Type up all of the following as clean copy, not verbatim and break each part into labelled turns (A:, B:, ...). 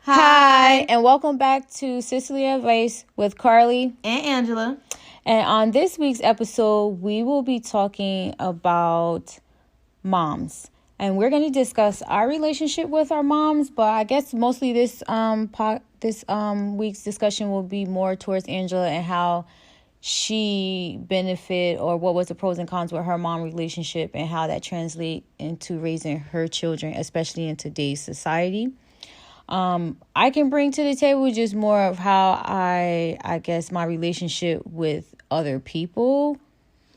A: Hi, and welcome back to Cicely Advice with Carly
B: and Angela.
A: And on this week's episode, we will be talking about moms. And we're going to discuss our relationship with our moms, but I guess mostly this week's discussion will be more towards Angela and how she benefit or what was the pros and cons with her mom relationship and how that translate into raising her children, especially in today's society. I can bring to the table just more of how I guess my relationship with other people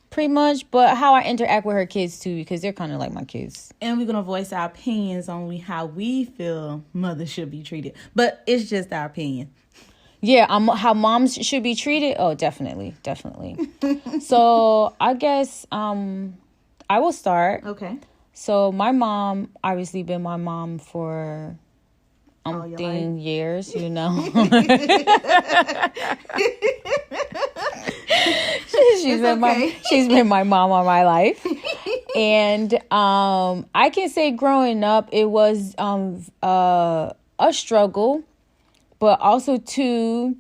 A: pretty much, but how I interact with her kids too, because they're kind of like my kids.
B: And we're going to voice our opinions on how we feel mothers should be treated, but it's just our opinion.
A: Yeah, how moms should be treated. Oh, definitely. So I guess, I will start.
B: Okay.
A: So my mom, obviously been my mom for years, you know. she's been my mom all my life. And I can say growing up it was a struggle, but also too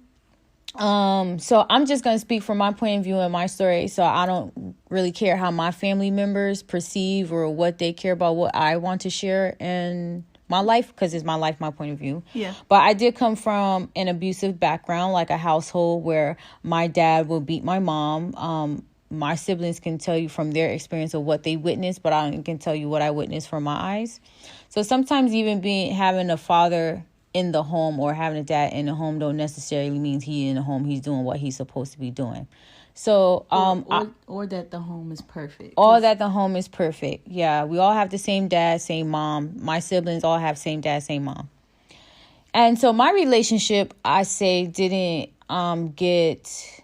A: so I'm just going to speak from my point of view and my story. So I don't really care how my family members perceive or what they care about, what I want to share in my life, because it's my life, my point of view.
B: Yeah.
A: But I did come from an abusive background, like a household where my dad will beat my mom. My siblings can tell you from their experience of what they witnessed, but I can tell you what I witnessed from my eyes. So sometimes even having a father in the home or having a dad in the home don't necessarily mean he in the home, he's doing what he's supposed to be doing. So,
B: or that the home is perfect.
A: Or that the home is perfect. Yeah, we all have the same dad, same mom. My siblings all have same dad, same mom. And so my relationship, I say, didn't get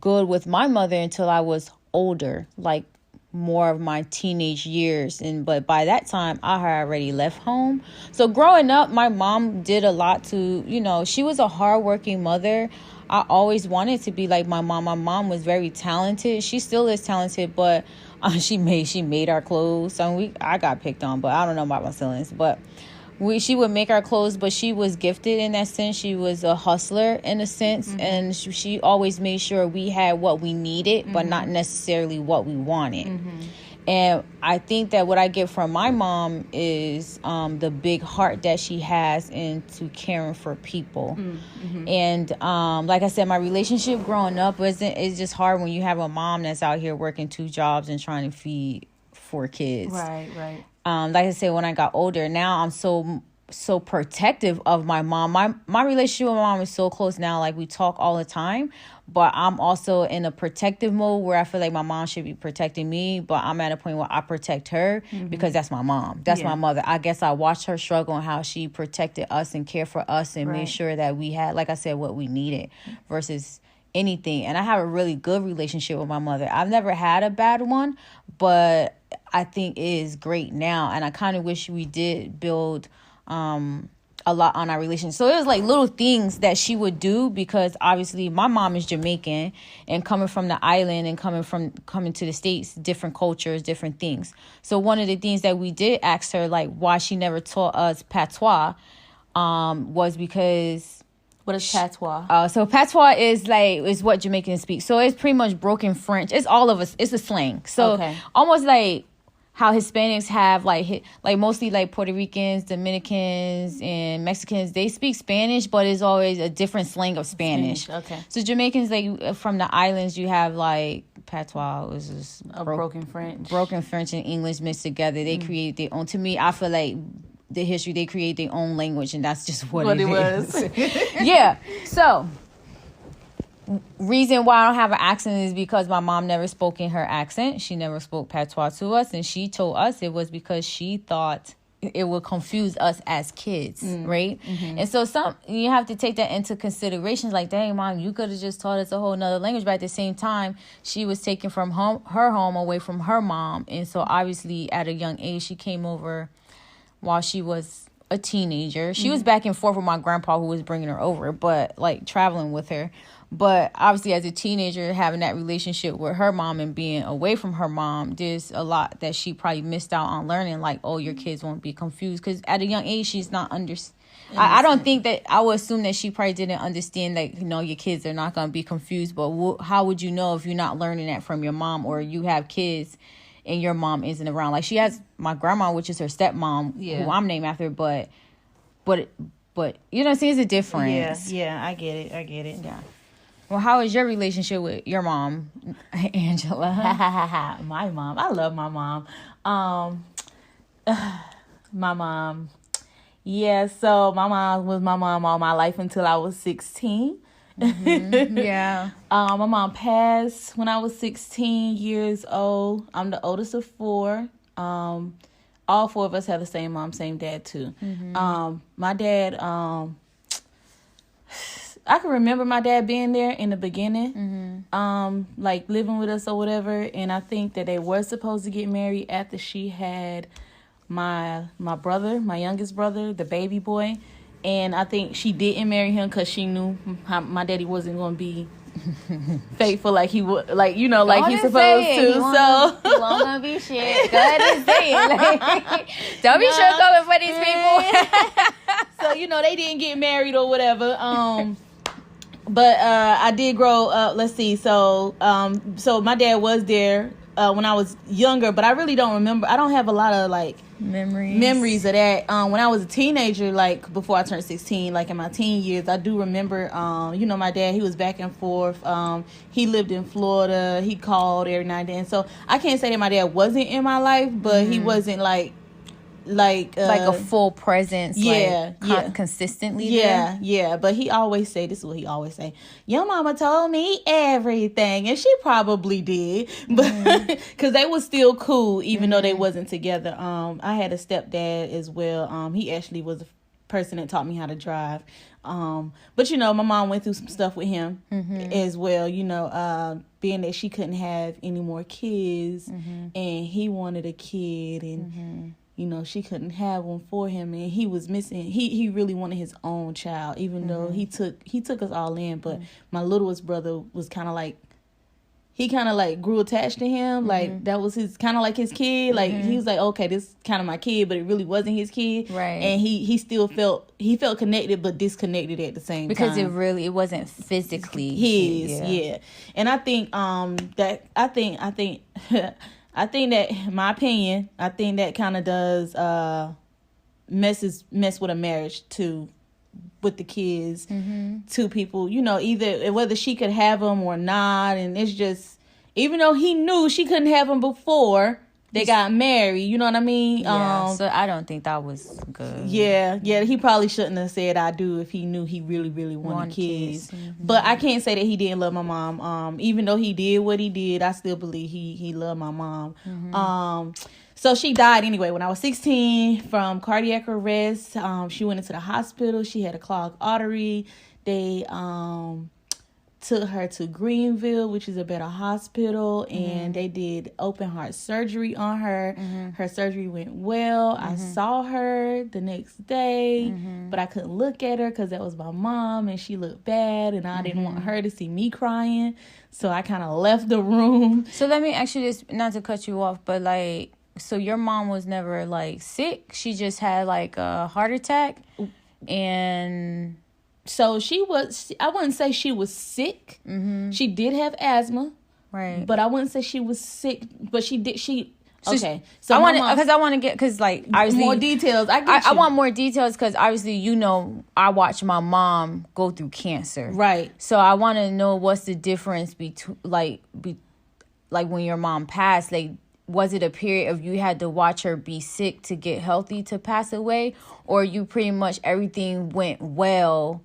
A: good with my mother until I was older, like more of my teenage years. But by that time, I had already left home. So growing up, my mom did a lot to, she was a hardworking mother. I always wanted to be like my mom. My mom was very talented. She still is talented, but she made our clothes. So I got picked on, but I don't know about my siblings. But she would make our clothes, but she was gifted in that sense. She was a hustler in a sense, mm-hmm. and she always made sure we had what we needed, mm-hmm. but not necessarily what we wanted. Mm-hmm. And I think that what I get from my mom is the big heart that she has into caring for people. Mm-hmm. And like I said, my relationship growing up it's just hard when you have a mom that's out here working 2 jobs and trying to feed 4 kids.
B: Right.
A: Like I said, when I got older, now I'm so protective of my mom. My relationship with my mom is so close now. Like, we talk all the time, but I'm also in a protective mode where I feel like my mom should be protecting me, but I'm at a point where I protect her, mm-hmm. because that's my mom. That's my mother. I guess I watched her struggle and how she protected us and cared for us and made sure that we had, like I said, what we needed versus anything. And I have a really good relationship with my mother. I've never had a bad one, but I think it is great now. And I kind of wish we did build a lot on our relationship. So it was like little things that she would do, because obviously my mom is Jamaican, and coming from the island and coming to the States, different cultures, different things. So one of the things that we did ask her, like, why she never taught us patois, was because...
B: What is patois?
A: So patois is what Jamaicans speak. So it's pretty much broken French. It's all of us. It's a slang. So almost like how Hispanics have like mostly like Puerto Ricans, Dominicans, and Mexicans, they speak Spanish, but it's always a different slang of Spanish.
B: Okay.
A: So Jamaicans, like from the islands, you have like patois, which is
B: broken French.
A: Broken French and English mixed together. They create their own. To me, I feel like the history, they create their own language, and that's just what it
B: was.
A: Yeah. So reason why I don't have an accent is because my mom never spoke in her accent. She never spoke patois to us, and she told us it was because she thought it would confuse us as kids, right? Mm-hmm. And so you have to take that into consideration. Like, dang, mom, you could have just taught us a whole nother language. But at the same time, she was taken from her home away from her mom, and so obviously at a young age she came over while she was a teenager. She was back and forth with my grandpa who was bringing her over, but like traveling with her. But obviously as a teenager, having that relationship with her mom and being away from her mom, there's a lot that she probably missed out on learning. Like, oh, your kids won't be confused. Because at a young age, she's not I don't think that, I would assume that she probably didn't understand that, your kids are not going to be confused. But how would you know if you're not learning that from your mom, or you have kids and your mom isn't around? Like, she has my grandma, which is her stepmom, who I'm named after, but you know what I'm saying? It's a difference.
B: Yeah, I get it.
A: Yeah. Well, how is your relationship with your mom, Angela?
B: My mom. I love my mom. My mom. Yeah, so my mom was my mom all my life until I was 16.
A: Yeah.
B: My mom passed when I was 16 years old. I'm the oldest of four. All four of us have the same mom, same dad too. My dad, I can remember my dad being there in the beginning, like living with us or whatever. And I think that they were supposed to get married after she had my brother, my youngest brother, the baby boy. And I think she didn't marry him because she knew my daddy wasn't going to be faithful like he would, like, like he's supposed to.
A: You wanna be shit. Go ahead and say it. Like, don't be sure coming for these people.
B: So, they didn't get married or whatever. But I did grow up. Let's see. So my dad was there when I was younger, but I really don't remember. I don't have a lot of like memories of that. When I was a teenager, like before I turned 16, like in my teen years, I do remember. My dad, he was back and forth. He lived in Florida. He called every now and then. So I can't say that my dad wasn't in my life, but he wasn't like a full presence, consistently there. Yeah, but he always say, this is what he always say, your mama told me everything, and she probably did, but because they was still cool even though they wasn't together. I had a stepdad as well. He actually was the person that taught me how to drive, but my mom went through some stuff with him as well, being that she couldn't have any more kids, and he wanted a kid, and she couldn't have one for him, and he was missing. He really wanted his own child, even though he took us all in. But my littlest brother was kind of like, he kind of like grew attached to him. Like that was his kind of like his kid. Like he was like, okay, this is kind of my kid, but it really wasn't his kid.
A: Right.
B: And he still felt connected, but disconnected at the same time.
A: Because it wasn't physically
B: his. Yeah. And I think I think that, my opinion, I think that kind of does mess with a marriage too, with the kids. Two people, either whether she could have them or not, and it's just, even though he knew she couldn't have them before they got married, you know what I mean?
A: Yeah, so I don't think that was good.
B: Yeah, he probably shouldn't have said I do if he knew he really, really wanted kids. But I can't say that he didn't love my mom. Even though he did what he did, I still believe he loved my mom. So she died anyway when I was 16 from cardiac arrest. She went into the hospital. She had a clogged artery. They took her to Greenville, which is a better hospital, and they did open heart surgery on her. Her surgery went well. I saw her the next day, but I couldn't look at her because that was my mom, and she looked bad, and I didn't want her to see me crying, so I kind of left the room.
A: So let me ask you this, not to cut you off, but like, so your mom was never like sick? She just had like a heart attack, and...
B: So I wouldn't say she was sick. She did have asthma.
A: Right.
B: But I wouldn't say she was sick. But she did, okay.
A: So I want to get, because like, obviously.
B: More details.
A: I want more details because obviously, I watched my mom go through cancer.
B: Right.
A: So I want to know what's the difference between, like when your mom passed, like, was it a period of you had to watch her be sick to get healthy to pass away? Or you pretty much everything went well?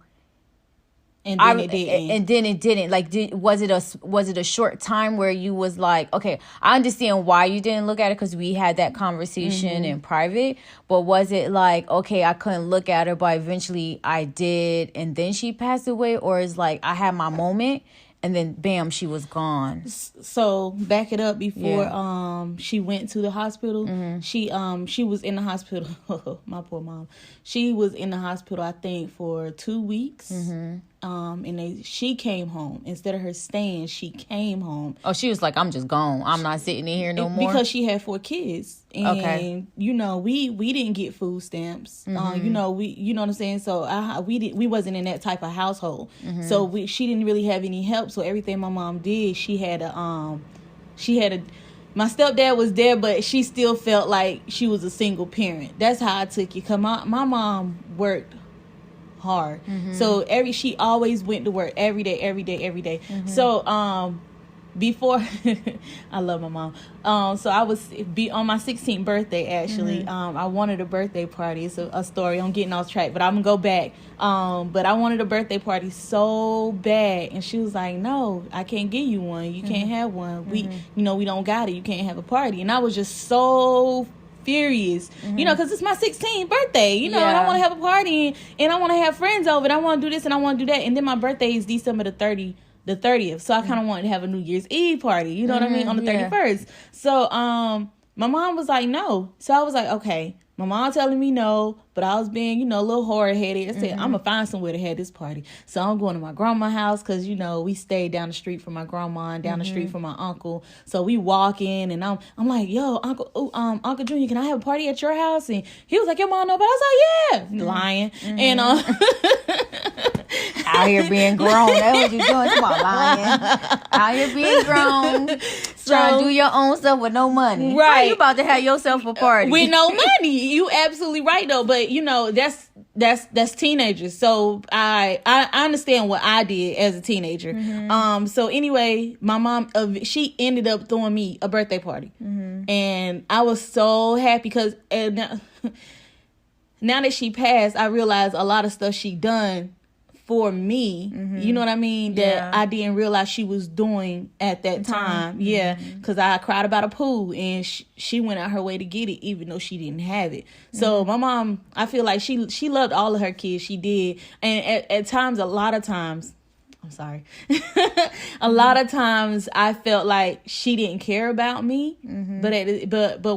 B: And then it didn't.
A: And then it didn't. Like, was it a short time where you was like, okay, I understand why you didn't look at it because we had that conversation in private. But was it like, okay, I couldn't look at her, but eventually I did, and then she passed away? Or is like, I had my moment and then bam, she was gone.
B: So back it up before she went to the hospital. She was in the hospital. My poor mom. She was in the hospital, I think, for 2 weeks. And she came home instead of her staying. She came home.
A: Oh, she was like, I'm just gone. I'm not sitting in here no more.
B: Because she had 4 kids, and you know, we didn't get food stamps. You know, you know what I'm saying. So we wasn't in that type of household. So she didn't really have any help. So everything my mom did, she had a. My stepdad was there, but she still felt like she was a single parent. That's how I took it. Cause my mom worked hard, so she always went to work every day. So before I love my mom. So I was on my 16th birthday actually. I wanted a birthday party. It's a story. I'm getting off track, but I'm gonna go back. But I wanted a birthday party so bad, and she was like, "No, I can't give you one. You can't have one. We don't got it. You can't have a party." And I was just so furious, you know, because it's my 16th birthday, you know, and I want to have a party, and I want to have friends over, and I want to do this and I want to do that, and then my birthday is December the 30th, so I kind of wanted to have a New Year's Eve party, you know what I mean, on the 31st. So my mom was like, no. So I was like, okay. My mom telling me no, but I was being, you know, a little hard-headed. I said, I'm going to find somewhere to have this party. So I'm going to my grandma's house because, you know, we stayed down the street from my grandma and down the street from my uncle. So we walk in, and I'm like, yo, Uncle Junior, can I have a party at your house? And he was like, your mom know, but I was like, yeah. Lying. And
A: out here being grown. That's what you're doing. Come on, lying. Out here being grown. Trying to do your own stuff with no money.
B: Right.
A: How you about to have yourself a party?
B: With no money. You absolutely right, though. But, you know, that's teenagers. So I understand what I did as a teenager. So anyway, my mom, she ended up throwing me a birthday party. And I was so happy because now that she passed, I realized a lot of stuff she done for me, you know what I mean, that I didn't realize she was doing at that time. Because I cried about a pool, and she went out her way to get it, even though she didn't have it. So my mom, I feel like she loved all of her kids. She did. And at times, a lot of times, I'm sorry. A lot of times I felt like she didn't care about me. But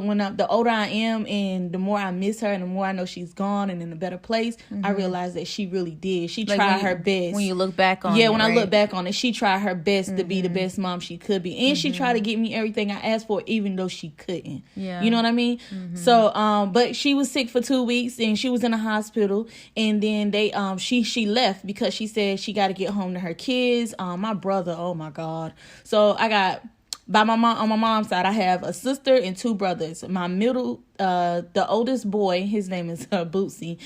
B: when the older I am, and the more I miss her, and the more I know she's gone and in a better place, I realize that she really did. She tried her best.
A: When you look back on it.
B: Yeah, when I look back on it, she tried her best to be the best mom she could be. And she tried to get me everything I asked for, even though she couldn't. Yeah. You know what I mean? So, but she was sick for 2 weeks, and she was in the hospital. And then she left because she said she got to get home to her kids. My brother, oh my God. So I got, on my mom's side, I have a sister and 2 brothers. My the oldest boy, his name is Bootsy.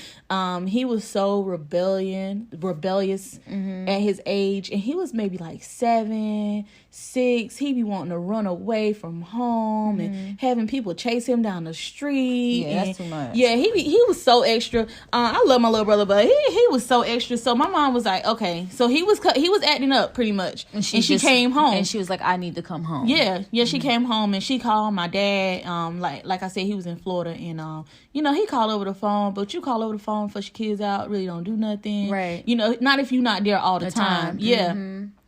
B: He was so rebellious at his age, and he was maybe like 7, 6. He be wanting to run away from home and having people chase him down the street.
A: Yeah, that's too much.
B: Yeah, he was so extra. I love my little brother, but he was so extra. So my mom was like, okay. So he was acting up pretty much, and she came home,
A: and she was like, I need to come home.
B: Yeah, she came home, and she called my dad. Like I said, he was in Florida, and you know, he called over the phone, but you call over the phone, fuss your kids out, really don't do nothing,
A: right?
B: You know, not if you're not there all the time. Yeah.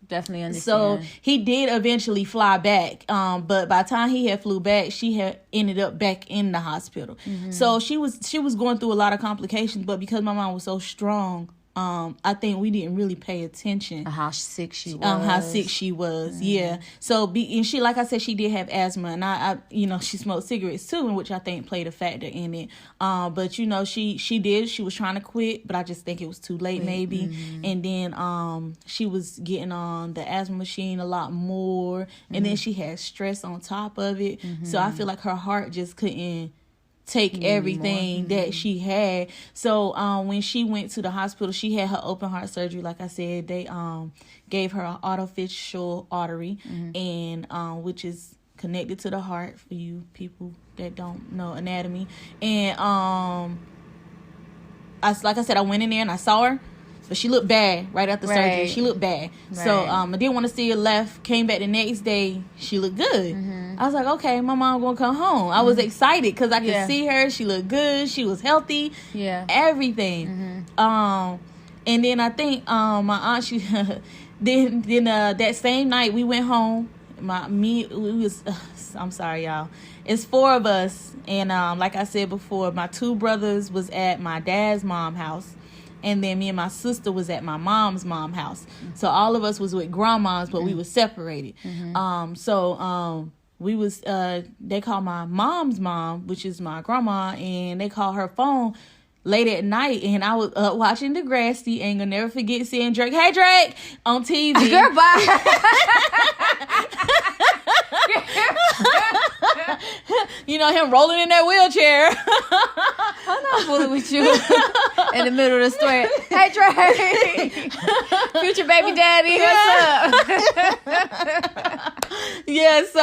A: Definitely understand.
B: So he did eventually fly back, but by the time he had flew back, she had ended up back in the hospital. So she was going through a lot of complications, but because my mom was so strong, I think we didn't really pay attention
A: how sick she was.
B: Yeah. So and she, like I said, she did have asthma, and I you know, she smoked cigarettes too, which I think played a factor in it. But you know, she was trying to quit, but I just think it was too late maybe. And then she was getting on the asthma machine a lot more, and then she had stress on top of it. So I feel like her heart just couldn't take everything that she had. So when she went to the hospital, she had her open heart surgery. Like I said, they gave her an artificial artery, and which is connected to the heart, for you people that don't know anatomy. And like I said, I went in there and I saw her, but she looked bad right after surgery. She looked bad. So I didn't want to see her. Left, came back the next day, she looked good. I was like, okay, my mom gonna come home. I was excited because I could see her. She looked good. She was healthy. Yeah, everything. And then I think my aunt, then that same night we went home. I'm sorry, y'all. It's 4 of us, and like I said before, my 2 brothers was at my dad's mom house, and then me and my sister was at my mom's mom house. So all of us was with grandmas, but we was separated. We was they called my mom's mom, which is my grandma, and they called her phone late at night, and I was watching Degrassi, and gonna never forget seeing Drake. Hey, Drake, on TV.
A: Girl, bye.
B: You know him rolling in that wheelchair.
A: I'm not fooling with you. In the middle of the story. Hey, Drake. Future baby daddy, what's up?
B: Yeah, so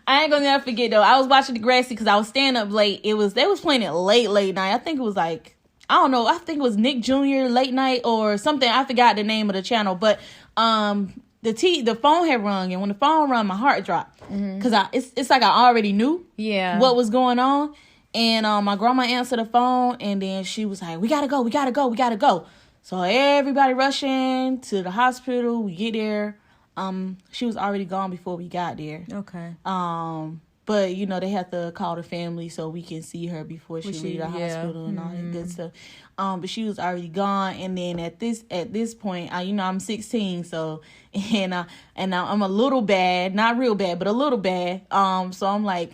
B: I ain't gonna never forget though. I was watching Degrassi because I was staying up late. They was playing it late night. I think it was like, I don't know. I think it was Nick Jr. late night or something. I forgot the name of the channel, but the phone had rung, and when the phone rung, my heart dropped because it's like I already knew what was going on. And my grandma answered the phone, and then she was like, we gotta go. So everybody rushing to the hospital. We get there. She was already gone before we got there.
A: Okay.
B: But you know, they have to call the family so we can see her before she leave the hospital and all that good stuff. But she was already gone. And then at this point, I'm 16, so and I'm a little bad, not real bad, but a little bad. So I'm like,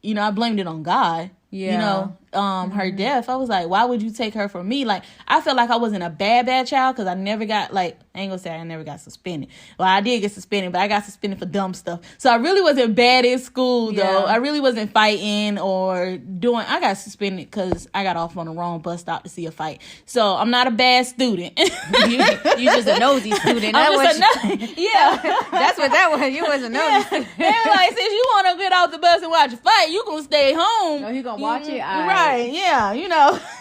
B: I blamed it on God.
A: Yeah.
B: Her death. I was like, why would you take her from me? Like, I felt like I wasn't a bad child because I never got, like, I ain't gonna say I never got suspended. Well, I did get suspended, but I got suspended for dumb stuff. So I really wasn't bad in school, though. I really wasn't fighting or doing, I got suspended because I got off on the wrong bus stop to see a fight. So I'm not a bad student.
A: you just a nosy student.
B: Yeah.
A: That's what that was. You was a nosy student.
B: They were like, since you want to get off the bus and watch a fight, you gonna stay home.
A: Oh, you gonna watch it?
B: Right, yeah,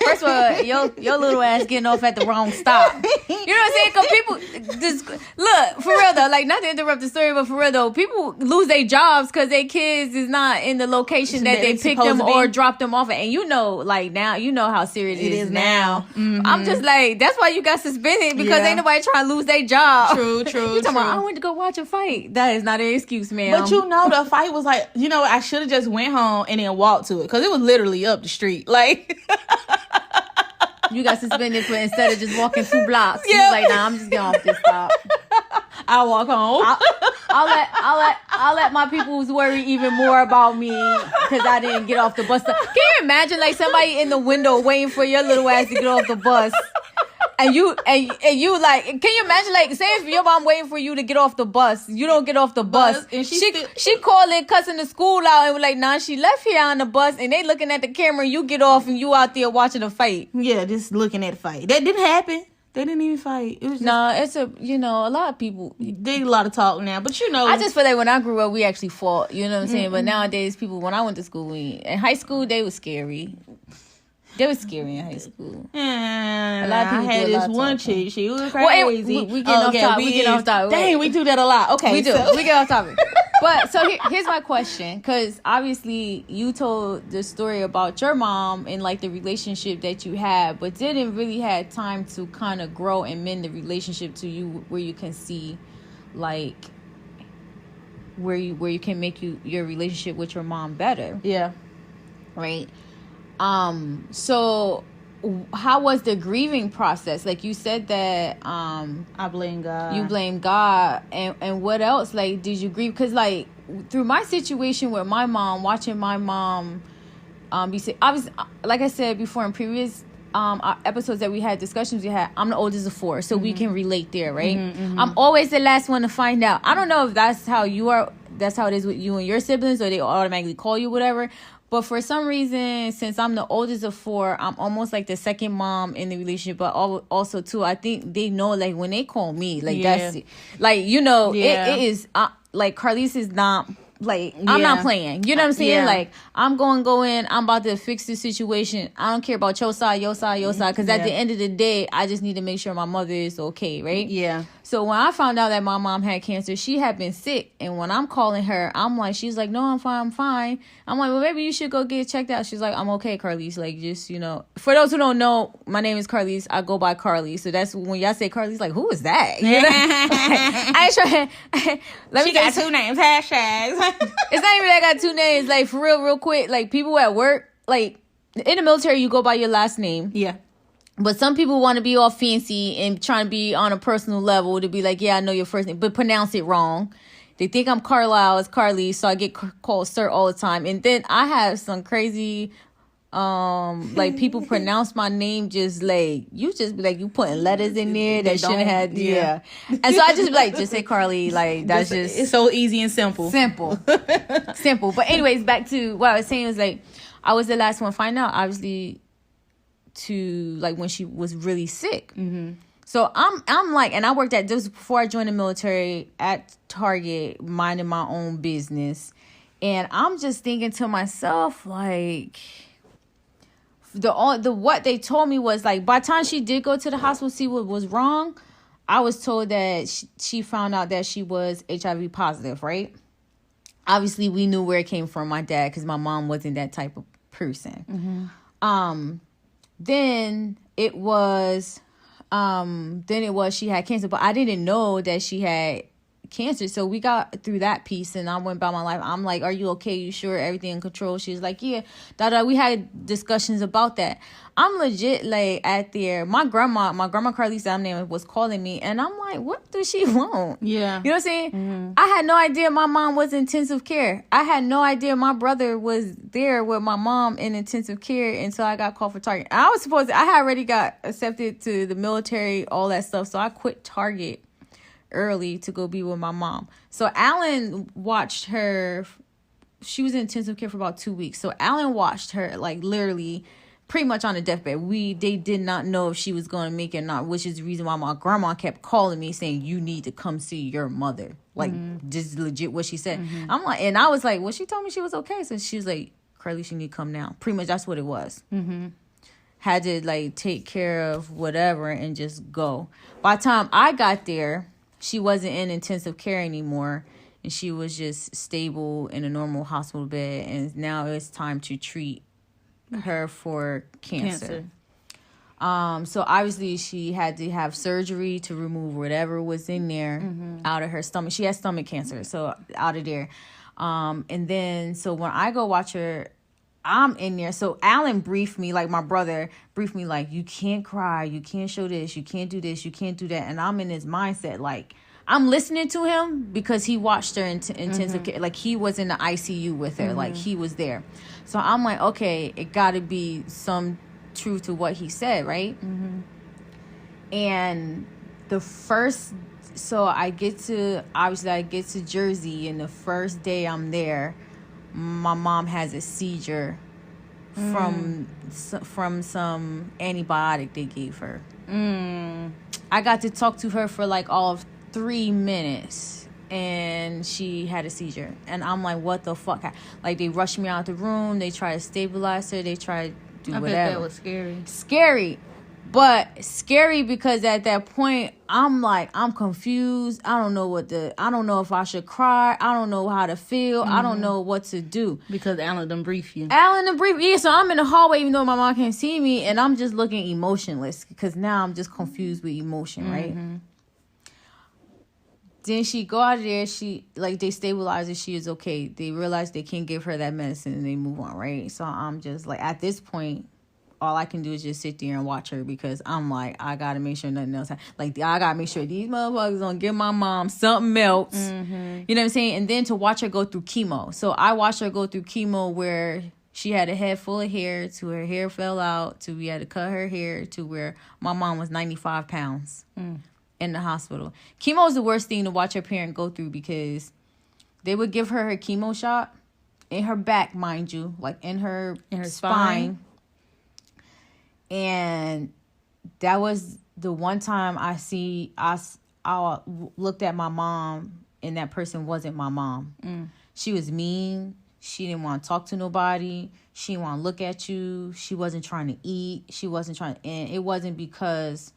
A: First of all, your little ass getting off at the wrong stop. You know what I'm saying? Because people just look, for real though, like, not to interrupt the story, but for real though, people lose their jobs because their kids is not in the location that they picked them or dropped them off at. And like now, how serious it is now. Mm-hmm. I'm just like, that's why you got suspended, because ain't nobody trying to lose their job.
B: True.
A: You talking about, I went to go watch a fight. That is not an excuse, man.
B: But the fight was like, I should have just went home and then walked to it, because it was literally up the street. Like,
A: you got suspended for instead of just walking 2 blocks. Yeah. You was like, nah, I'm just getting off this stop.
B: I'll walk home.
A: I'll let my peoples worry even more about me because I didn't get off the bus. Can you imagine, like, somebody in the window waiting for your little ass to get off the bus? And you like, can you imagine, like, say if your mom waiting for you to get off the bus, you don't get off the bus, and she calling, cussing the school out, and was like, nah, she left here on the bus, and they looking at the camera, and you get off, and you out there watching a fight.
B: Yeah, just looking at the fight. That didn't happen. They didn't even fight. It was just,
A: it's a lot of people.
B: They a lot of talk now, but
A: I just feel like when I grew up, we actually fought. You know what I'm saying? But nowadays, people, when I went to school, in high school, they was scary. They was scary in high school.
B: A lot of people had this one chick. She was crazy.
A: Well, we get off topic. We get off topic.
B: Dang, we do that a lot. Okay,
A: we do. We get off topic. But so here's my question, because obviously you told the story about your mom and like the relationship that you had, but didn't really have time to kind of grow and mend the relationship to you, where you can see like where you can make your relationship with your mom better.
B: Yeah.
A: Right. So how was the grieving process? Like, you said that
B: I blame God.
A: You blame God, and what else? Like, did you grieve? Because like through my situation with my mom, watching my mom be sick, obviously, like I said before in previous episodes that we had, discussions we had, I'm the oldest of 4, so we can relate there, right? I'm always the last one to find out. I don't know if that's how you are, that's how it is with you and your siblings, or they automatically call you whatever. But for some reason, since I'm the oldest of 4, I'm almost like the second mom in the relationship. But also, too, I think they know, like, when they call me, like, that's, like, it is, like, Carlise is not, like, I'm not playing. You know what I'm saying? Like, I'm going to go in. I'm about to fix the situation. I don't care about your side. Because at the end of the day, I just need to make sure my mother is okay, right?
B: Yeah.
A: So when I found out that my mom had cancer, she had been sick. And when I'm calling her, I'm like, she's like, no, I'm fine. I'm like, well, maybe you should go get checked out. She's like, I'm okay, Carlise. Like, just, for those who don't know, my name is Carlise. I go by Carly. So that's when y'all say Carlise, like, who is that? I ain't trying.
B: She got 2 names, hashtags.
A: It's not even that I got 2 names. Like, for real quick, like, people at work, like, in the military, you go by your last name.
B: Yeah.
A: But some people want to be all fancy and trying to be on a personal level to be like, yeah, I know your first name, but pronounce it wrong. They think I'm Carlisle, it's Carly, so I get called sir all the time. And then I have some crazy, like, people pronounce my name just like, you just be like, you putting letters in there that shouldn't have, yeah. And so I just be like, just say Carly, like, that's just.
B: It's so easy and simple.
A: Simple. But anyways, back to what I was saying was like, I was the last one to find out, obviously, to like when she was really sick. Mm-hmm. So I'm like, and I worked this was before I joined the military at Target, minding my own business, and I'm just thinking to myself like, the what they told me was like, by the time she did go to the hospital to see what was wrong, I was told that she found out that she was HIV positive, right? Obviously, we knew where it came from, my dad, because my mom wasn't that type of person. Mm-hmm. Then it was she had cancer, but I didn't know that she had cancer. So we got through that piece and I went about my life. I'm like, are you okay? You sure everything in control? She's like, yeah. We had discussions about that. I'm legit like at there. My grandma Carlise, I'm name, was calling me and I'm like, what does she want?
B: Yeah.
A: You know what I'm saying? Mm-hmm. I had no idea my mom was in intensive care. I had no idea my brother was there with my mom in intensive care until I got called for Target. I had already got accepted to the military, all that stuff. So I quit Target early to go be with my mom. So Alan watched her. She was in intensive care for about 2 weeks. So Alan watched her like literally pretty much on a deathbed. They did not know if she was going to make it or not, which is the reason why my grandma kept calling me saying, you need to come see your mother. Like, just legit what she said. Mm-hmm. I'm like, and I was like, well, she told me she was okay. So she was like, Carly, you need to come now. Pretty much that's what it was. Mm-hmm. Had to like take care of whatever and just go. By the time I got there, she wasn't in intensive care anymore. And she was just stable in a normal hospital bed. And now it's time to treat her for cancer. So obviously she had to have surgery to remove whatever was in there out of her stomach. She has stomach cancer, so out of there. And then so when I go watch her, I'm in there. So Alan briefed me, like my brother briefed me, like, you can't cry, you can't show this, you can't do this, you can't do that. And I'm in his mindset, like, I'm listening to him because he watched her in intensive care. Like, he was in the ICU with her. Like, he was there. So I'm like, okay, it got to be some truth to what he said, right? Mm-hmm. And I get to Jersey, and the first day I'm there, my mom has a seizure from some antibiotic they gave her. I got to talk to her for like all of 3 minutes, and she had a seizure. And I'm like, what the fuck? Like, they rushed me out the room. They tried to stabilize her. They tried to do whatever. I bet
B: that was scary.
A: Scary. But scary because at that point, I'm like, I'm confused. I don't know if I should cry. I don't know how to feel. I don't know what to do.
B: Because Alan done brief you.
A: Yeah, so I'm in the hallway even though my mom can't see me, and I'm just looking emotionless because now I'm just confused with emotion, right? Then she go out of there, they stabilize her, she is okay. They realize they can't give her that medicine and they move on, right? So I'm just like, at this point, all I can do is just sit there and watch her because I'm like, I gotta make sure nothing else happens. Like, I gotta make sure these motherfuckers don't give my mom something else. Mm-hmm. You know what I'm saying? And then to watch her go through chemo. So I watched her go through chemo where she had a head full of hair to her hair fell out to we had to cut her hair to where my mom was 95 pounds. In the hospital. Chemo is the worst thing to watch her parent go through because they would give her chemo shot in her back, mind you, like in her spine. And that was the one time I looked at my mom and that person wasn't my mom. She was mean. She didn't want to talk to nobody. She didn't want to look at you. She wasn't trying to eat. And it wasn't because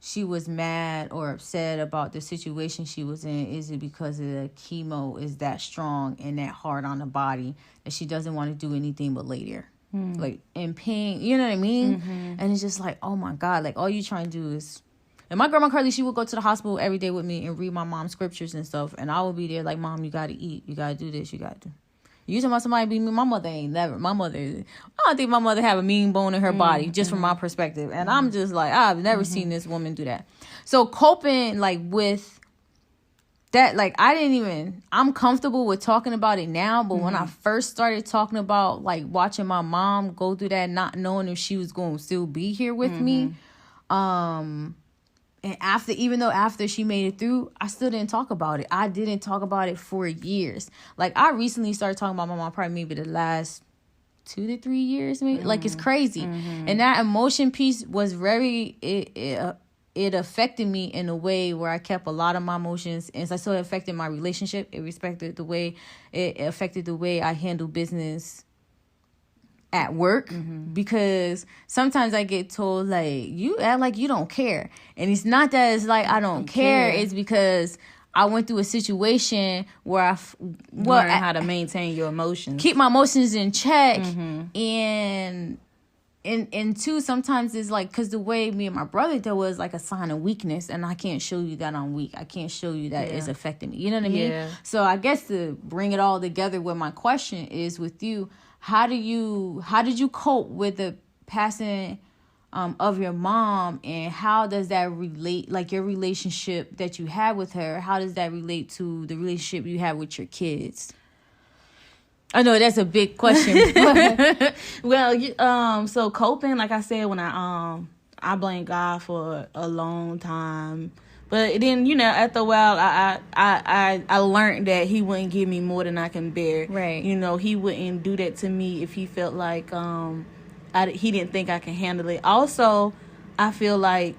A: she was mad or upset about the situation she was in, is it because of the chemo is that strong and that hard on the body that she doesn't want to do anything but lay there, like in pain, you know what I mean? And it's just like, oh my God, like all you trying to do is. And my grandma Carly, she would go to the hospital every day with me and read my mom's scriptures and stuff, and I would be there like, Mom, you gotta eat, you gotta do this, you gotta do. You talking about somebody being mean? My mother ain't never. I don't think my mother have a mean bone in her body, just from my perspective. And I'm just like, I've never seen this woman do that. So coping like with that, like I'm comfortable with talking about it now. But when I first started talking about like watching my mom go through that, not knowing if she was going to still be here with me, and after she made it through, I still didn't talk about it. I didn't talk about it for years. Like, I recently started talking about my mom probably maybe the last 2 to 3 years, maybe. Like, it's crazy. And that emotion piece was it affected me in a way where I kept a lot of my emotions. And so it affected my relationship. It affected the way I handle business at work, because sometimes I get told like, you act like you don't care, and it's not that it's like I don't care. It's because I went through a situation where I
B: learn how to maintain your emotions,
A: keep my emotions in check, and two, sometimes it's like, because the way me and my brother dealt was like a sign of weakness, and I can't show you that I'm weak. I can't show you that it's affecting me. You know what I mean? So I guess to bring it all together, what my question is with you. How did you cope with the passing of your mom, and how does that relate, like your relationship that you had with her, how does that relate to the relationship you have with your kids? I know that's a big question.
B: Well, so coping, like I said, when I blame God for a long time. But then, after a while, I learned that he wouldn't give me more than I can bear.
A: Right.
B: He wouldn't do that to me if he felt like he didn't think I can handle it. Also, I feel like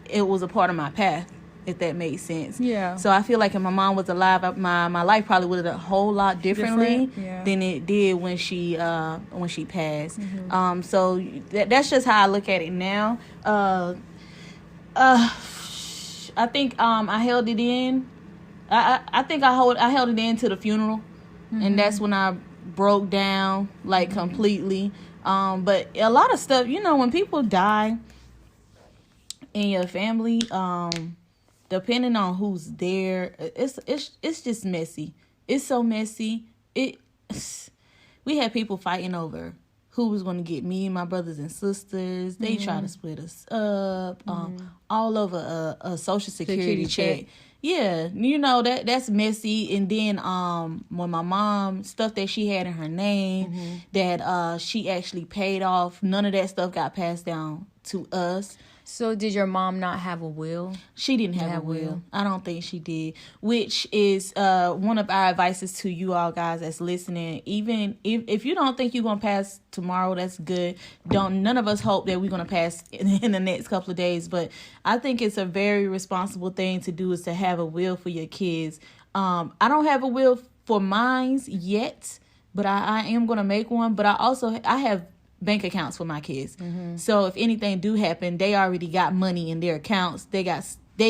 B: it was a part of my path, if that made sense.
A: Yeah.
B: So I feel like if my mom was alive, my life probably would have done a whole lot differently than it did when she passed. So that's just how I look at it now. I think I held it in. I think I held it in to the funeral, and that's when I broke down like completely. But a lot of stuff, when people die in your family, depending on who's there, it's just messy. It's so messy. We had people fighting over who was going to get me and my brothers and sisters. They tried to split us up, all over a Social Security check. Yeah, that's messy. And then when my mom, stuff that she had in her name that she actually paid off, none of that stuff got passed down to us.
A: So did your mom not have a will?
B: She didn't have a will. I don't think she did, which is one of our advices to you all guys that's listening. Even if you don't think you're going to pass tomorrow, that's good. None of us hope that we're going to pass in the next couple of days, but I think it's a very responsible thing to do, is to have a will for your kids. I don't have a will for mine yet, but I am going to make one. But I have bank accounts for my kids. So if anything do happen, they already got money in their accounts. They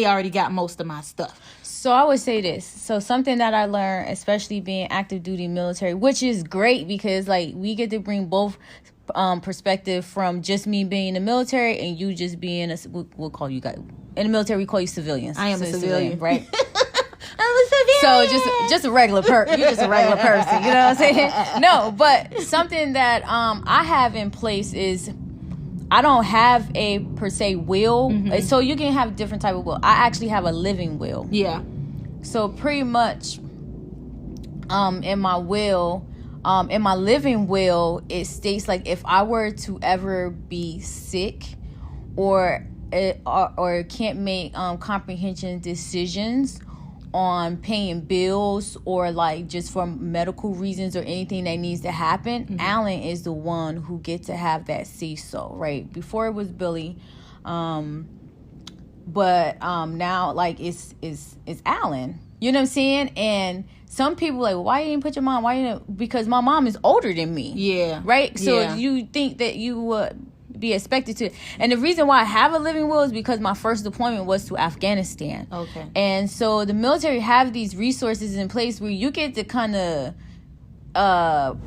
B: already got most of my stuff.
A: So I would say this. So something that I learned, especially being active duty military, which is great because like we get to bring both perspective from just me being in the military and you just being we'll call you guys in the military. We call you civilians.
B: I am a civilian,
A: right? So just a regular person. You're just a regular person. You know what I'm saying? No, but something that I have in place is I don't have a per se will. So you can have a different type of will. I actually have a living will.
B: Yeah.
A: So pretty much in my will, in my living will, it states like if I were to ever be sick or can't make comprehension decisions on paying bills or like just for medical reasons or anything that needs to happen, Alan is the one who gets to have that say-so, right? Before it was Billy, but now like it's Alan. You know what I'm saying? And some people like, why you didn't put your mom? Because my mom is older than me.
B: Yeah.
A: Right? So you think that you would be expected to. And the reason why I have a living will is because my first deployment was to Afghanistan.
B: Okay.
A: And so the military have these resources in place where you get to kind of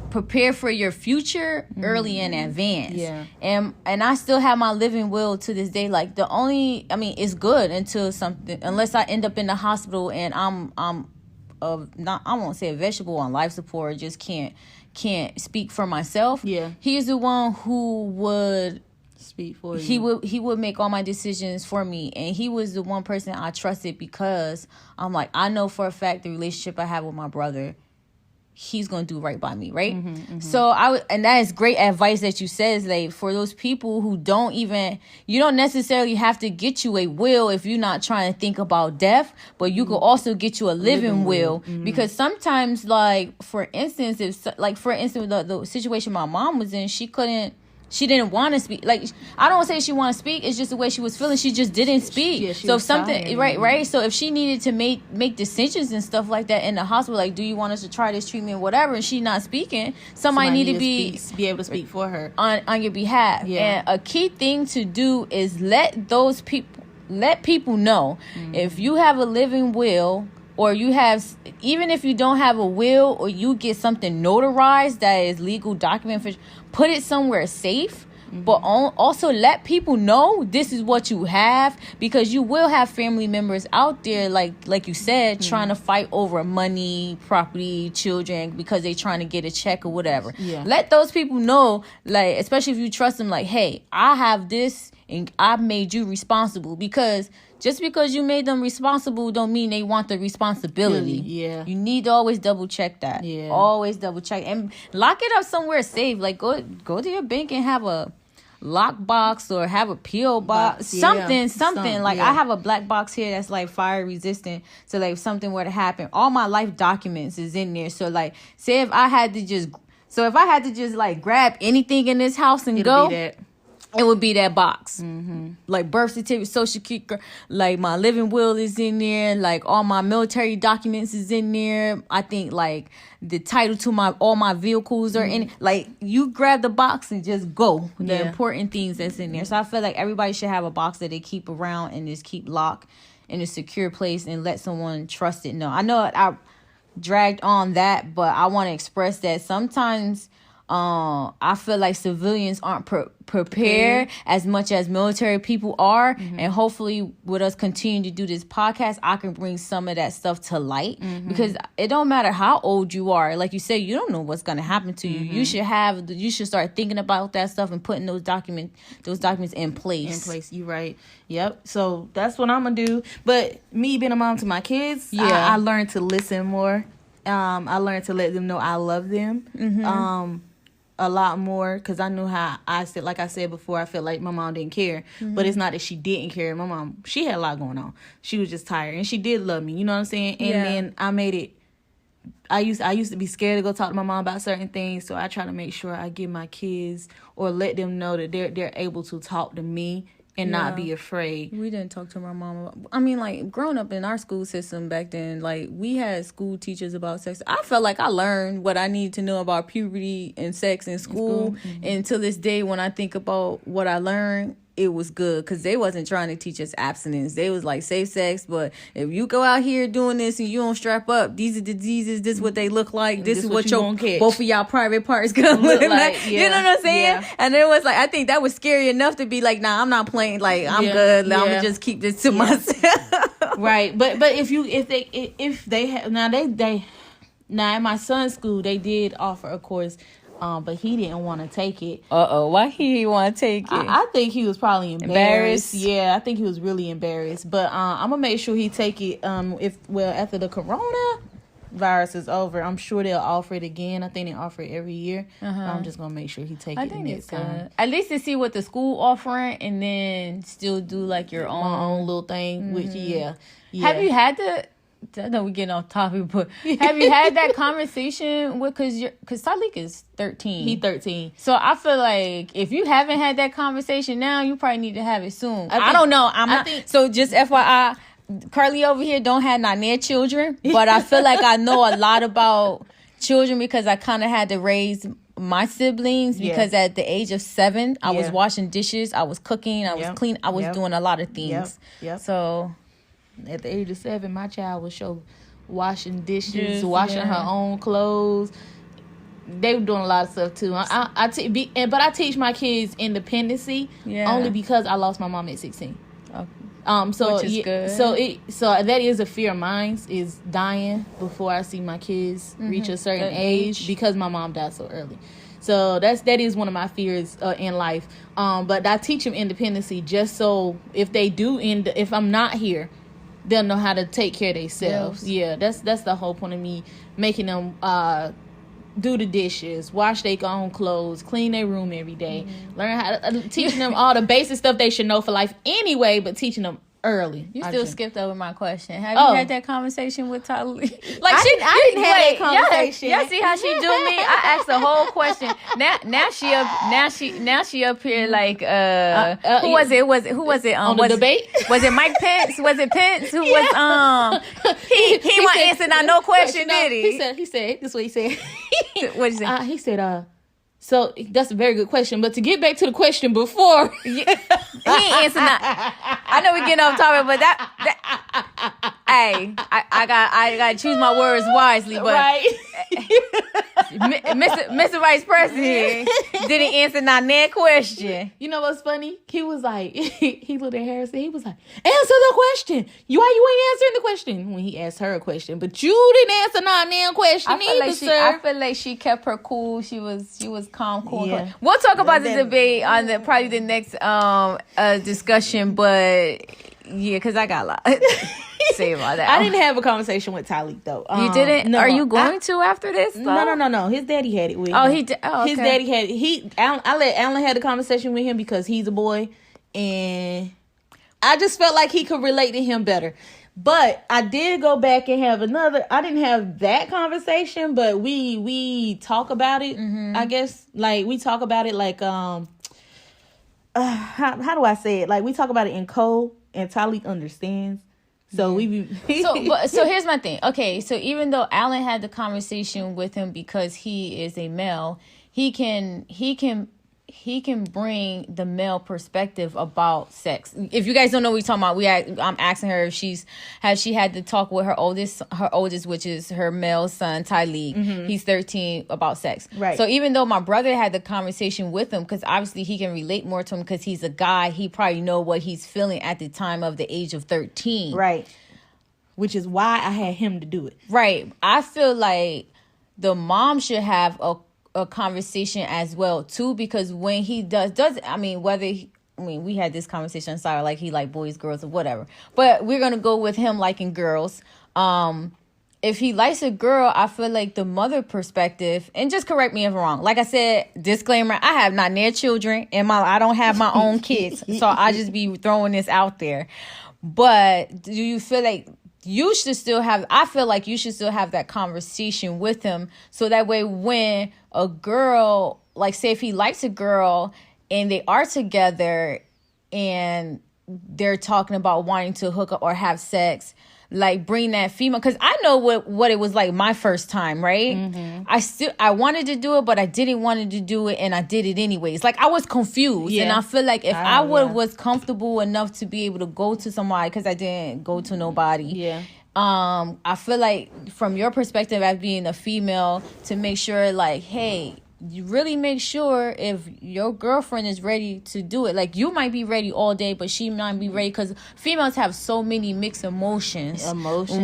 A: prepare for your future early in advance.
B: Yeah.
A: And I still have my living will to this day. Like it's good unless I end up in the hospital and I'm not, I won't say a vegetable on life support, just can't speak for myself.
B: Yeah.
A: He's the one who would
B: speak for you.
A: He would make all my decisions for me, and he was the one person I trusted because I'm like, I know for a fact the relationship I have with my brother, he's gonna do right by me, right? So and that is great advice that you said, like, for those people who you don't necessarily have to get you a will if you're not trying to think about death, but you could also get you a living will. Because sometimes, like, for instance, the situation my mom was in, she didn't want to speak. Like, I don't say she want to speak. It's just the way she was feeling. She just didn't speak.
B: Yeah,
A: so if something, right. So if she needed to make decisions and stuff like that in the hospital, like, do you want us to try this treatment, whatever, and she's not speaking, somebody need to be
B: able to speak for her
A: on your behalf.
B: Yeah.
A: And a key thing to do is let people know if you have a living will, or even if you don't have a will, or you get something notarized that is legal document, put it somewhere safe. But also let people know this is what you have, because you will have family members out there, like you said, trying to fight over money, property, children, because they trying to get a check or whatever.
B: Yeah.
A: Let those people know, like, especially if you trust them, like, hey, I have this and I made you responsible. Because just because you made them responsible don't mean they want the responsibility.
B: Yeah.
A: You need to always double check that.
B: Yeah.
A: Always double check and lock it up somewhere safe. Like, go to your bank and have a lockbox or have a PO box, something. Like, I have a black box here that's like fire resistant. So, like, if something were to happen, all my life documents is in there. So, like, say if I had to just like grab anything in this house and go, it would be that box. Like birth certificate, social security, like my living will is in there, like all my military documents is in there. I think like the title to all my vehicles are in. Like, you grab the box and just go. The important things that's in there. So I feel like everybody should have a box that they keep around and just keep locked in a secure place and let someone trusted know. I know I dragged on that, but I want to express that sometimes I feel like civilians aren't prepared as much as military people are. And hopefully with us continuing to do this podcast, I can bring some of that stuff to light, because it don't matter how old you are. Like you said, you don't know what's going to happen to you. You should start thinking about that stuff and putting those documents in place.
B: You're right. Yep. So that's what I'm gonna do. But me being a mom to my kids, I learned to listen more. I learned to let them know I love them. A lot more, because I knew how I said, like I said before, I felt like my mom didn't care. But it's not that she didn't care. My mom, she had a lot going on. She was just tired, and she did love me. You know what I'm saying? And then I made it. I used to be scared to go talk to my mom about certain things, so I try to make sure I give my kids or let them know that they're able to talk to me and not be afraid.
A: We didn't talk to my mom about, I mean, like, growing up in our school system back then, like, we had school teachers about sex. I felt like I learned what I needed to know about puberty and sex in school. And to this day, when I think about what I learned, it was good, because they wasn't trying to teach us abstinence. They was like, safe sex, but if you go out here doing this and you don't strap up, these are the diseases, this is what they look like, this is what your both of y'all private parts gonna look like. You know what I'm saying? Yeah. And it was like, I think that was scary enough to be like, nah, I'm not playing, like, I'm good. I'm gonna just keep this to myself.
B: Right. But if they have, now in my son's school, they did offer, of course, but he didn't want to take it.
A: Why he didn't want to take it?
B: I think he was probably embarrassed. Yeah, I think he was really embarrassed. But I'm gonna make sure he take it. After the coronavirus is over, I'm sure they'll offer it again. I think they offer it every year. I'm just gonna make sure he take it next time.
A: At least to see what the school offering, and then still do like your own
B: little thing. Which
A: Have you had the? I know we're getting off topic, but have you had that conversation with, because Sadiq is 13.
B: He's 13.
A: So I feel like if you haven't had that conversation now, you probably need to have it soon. I don't know. So just FYI, Carly over here don't have not near children, but I feel like I know a lot about children because I kind of had to raise my siblings because at the age of 7, I was washing dishes, I was cooking, I was cleaning, I was doing a lot of things. So
B: at the age of 7, my child was washing dishes, washing her own clothes. They were doing a lot of stuff too. But I teach my kids independency only because I lost my mom at 16. So
A: which is good.
B: So that is a fear of mine, is dying before I see my kids reach a certain age because my mom died so early. So that is one of my fears in life. But I teach them independency just so if I'm not here, they'll know how to take care of themselves. Yeah, that's the whole point of me making them do the dishes, wash their own clothes, clean their room every day, learn how to teaching them all the basic stuff they should know for life anyway, but teaching them early.
A: You still skipped over my question. Have you had that conversation with Tyler? Like
B: I didn't have that conversation.
A: Y'all see how she do me? I asked the whole question. Now she up here like who was it?
B: On the debate?
A: Was it Mike Pence? Was it Pence who was he won't answer no question, did he?
B: He said this is what he said.
A: What did he say?
B: He said so that's a very good question. But to get back to the question before,
A: he ain't answer that. I know we getting off topic, but that hey, I got to choose my words wisely. But
B: right.
A: Mr. Vice President didn't answer that question.
B: You know what's funny? He was like, he looked at Harrison. He was like, answer the question. Why you ain't answering the question when he asked her a question? But you didn't answer that damn question either, sir.
A: I feel like she kept her cool. She was calm, cool. Yeah. We'll talk about the debate on probably the next discussion, but yeah, because I got a lot to say about that.
B: I didn't have a conversation with Tyleek though.
A: You didn't? No, are you going to after this? Though?
B: No. His daddy had it with him.
A: Oh, he did. Oh, okay.
B: His daddy had it. I let Alan have the conversation with him because he's a boy, and I just felt like he could relate to him better. But I did go back and have I didn't have that conversation, but we talk about it. I guess like we talk about it like how do I say it? Like we talk about it in code, and Tyleek understands. So
A: so here's my thing. Okay, so even though Alan had the conversation with him because he is a male, he can bring the male perspective about sex. If you guys don't know what we're talking about, I'm asking her if she had to talk with her oldest, which is her male son, Tyleek. He's 13, about sex.
B: Right.
A: So even though my brother had the conversation with him, because obviously he can relate more to him because he's a guy, he probably know what he's feeling at the time of the age of 13.
B: Right. Which is why I had him to do it.
A: Right. I feel like the mom should have a conversation as well too, because when he does we had this conversation, sorry, like he like boys, girls, or whatever, but we're gonna go with him liking girls. If he likes a girl, I feel like the mother perspective, and just correct me if I'm wrong, like I said, disclaimer, I have not near children I don't have my own kids, so I just be throwing this out there. But do you feel like I feel like you should still have that conversation with him, so that way when a girl, like say if he likes a girl and they are together and they're talking about wanting to hook up or have sex, like bring that female, because I know what it was like my first time, right? I wanted to do it, but I didn't want to do it, and I did it anyways. Like I was confused, and I feel like if I was comfortable enough to be able to go to somebody, because I didn't go to nobody. I feel like from your perspective as being a female, to make sure like, hey, you really make sure if your girlfriend is ready to do it. Like you might be ready all day, but she might be ready, because females have so many mixed emotions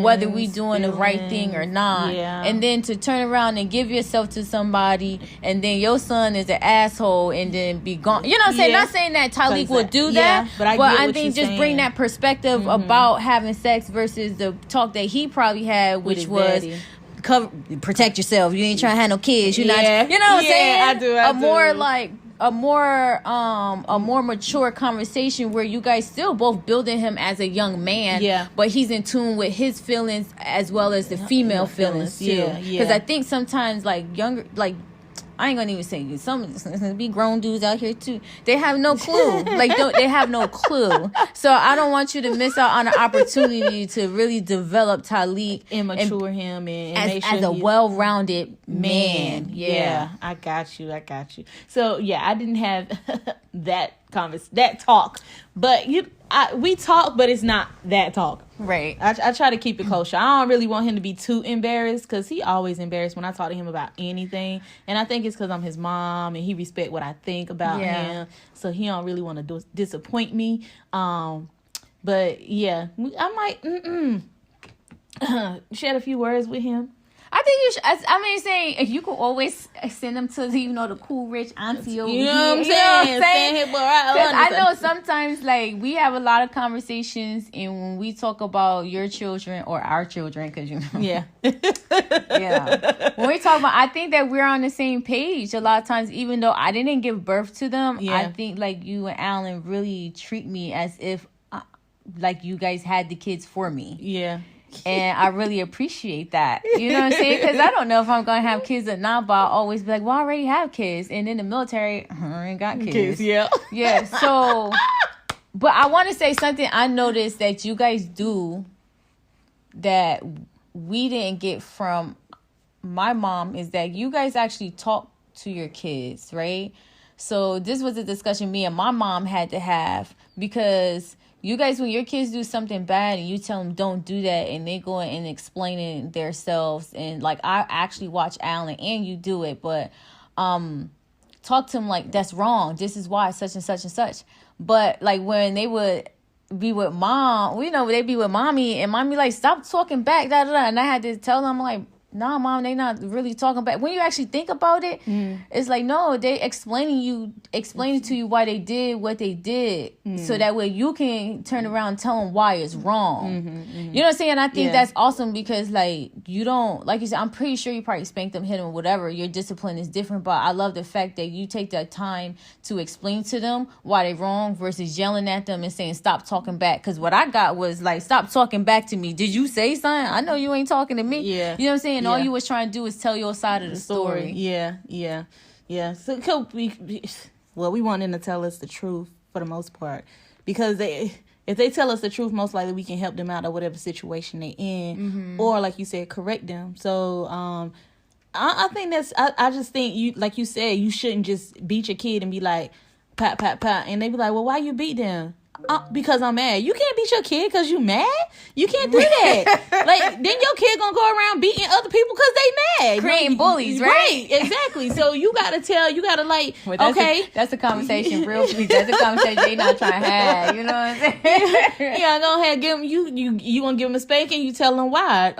A: whether we doing the right thing or not. And then to turn around and give yourself to somebody, and then your son is an asshole and then be gone. You know what I'm saying? Not saying that Tyleek would do that, but I think just bring that perspective about having sex versus the talk that he probably had, which was protect yourself. You ain't trying to have no kids. You're not. You know what I'm saying?
B: I do.
A: A more mature conversation where you guys still both building him as a young man, but he's in tune with his feelings as well as the female feelings too. Because I think sometimes like younger, like I ain't gonna even say you. Some be grown dudes out here too. They have no clue. Like they have no clue. So I don't want you to miss out on an opportunity to really develop Talik
B: and mature him and make sure
A: as a well-rounded man.
B: Yeah, I got you. So yeah, I didn't have that talk, but we talk, but it's not that talk.
A: Right.
B: I try to keep it kosher. I don't really want him to be too embarrassed because he always embarrassed when I talk to him about anything, and I think it's because I'm his mom and he respect what I think about him, so he don't really want to disappoint me. But yeah, I might shed a few words with him.
A: I think you should. I mean, saying if you could always send them to the cool rich auntie over here.
B: You know what I'm saying?
A: I know sometimes like we have a lot of conversations, and when we talk about your children or our children, because
B: yeah,
A: when we talk about, I think that we're on the same page a lot of times, even though I didn't give birth to them. Yeah. I think like you and Alan really treat me as if like you guys had the kids for me.
B: Yeah.
A: And I really appreciate that. You know what I'm saying? Because I don't know if I'm going to have kids or not, but I'll always be like, well, I already have kids. And in the military, I ain't got kids.
B: Yeah.
A: Yeah. So, but I want to say something I noticed that you guys do that we didn't get from my mom is that you guys actually talk to your kids, right? So this was a discussion me and my mom had to have because you guys, when your kids do something bad and you tell them don't do that and they go and explain it themselves, and like I actually watch Alan and you do it, but talk to them like that's wrong. This is why such and such and such. But like when they would be with mom, we know they'd be with mommy and mommy like stop talking back, and I had to tell them like, nah, mom, they not really talking back. When you actually think about it, it's like, no, they explaining to you why they did what they did, so that way you can turn around and tell them why it's wrong. You know what I'm saying? I think that's awesome because, like, you don't, like you said, I'm pretty sure you probably spanked them, hit them, whatever. Your discipline is different, but I love the fact that you take that time to explain to them why they wrong versus yelling at them and saying, stop talking back. Because what I got was, like, stop talking back to me. Did you say something? I know you ain't talking to me.
B: Yeah.
A: You know what I'm saying? And all you was trying to do is tell your side of the story.
B: Yeah. So we want them to tell us the truth for the most part, because if they tell us the truth, most likely we can help them out of whatever situation they're in, or like you said, correct them. So I think I just think you, like you said, you shouldn't just beat your kid and be like pat pat pat, and they be like, well, why you beat them? Because I'm mad. You can't beat your kid because you mad. You can't do that. Like, then your kid gonna go around beating other people because they mad.
A: Creating bullies, right?
B: Exactly. So you gotta like, okay.
A: That's a conversation real quick. That's a conversation they not trying to have. You know what I'm saying?
B: Yeah, go ahead. Give them, you gonna give them a spanking, you tell them why.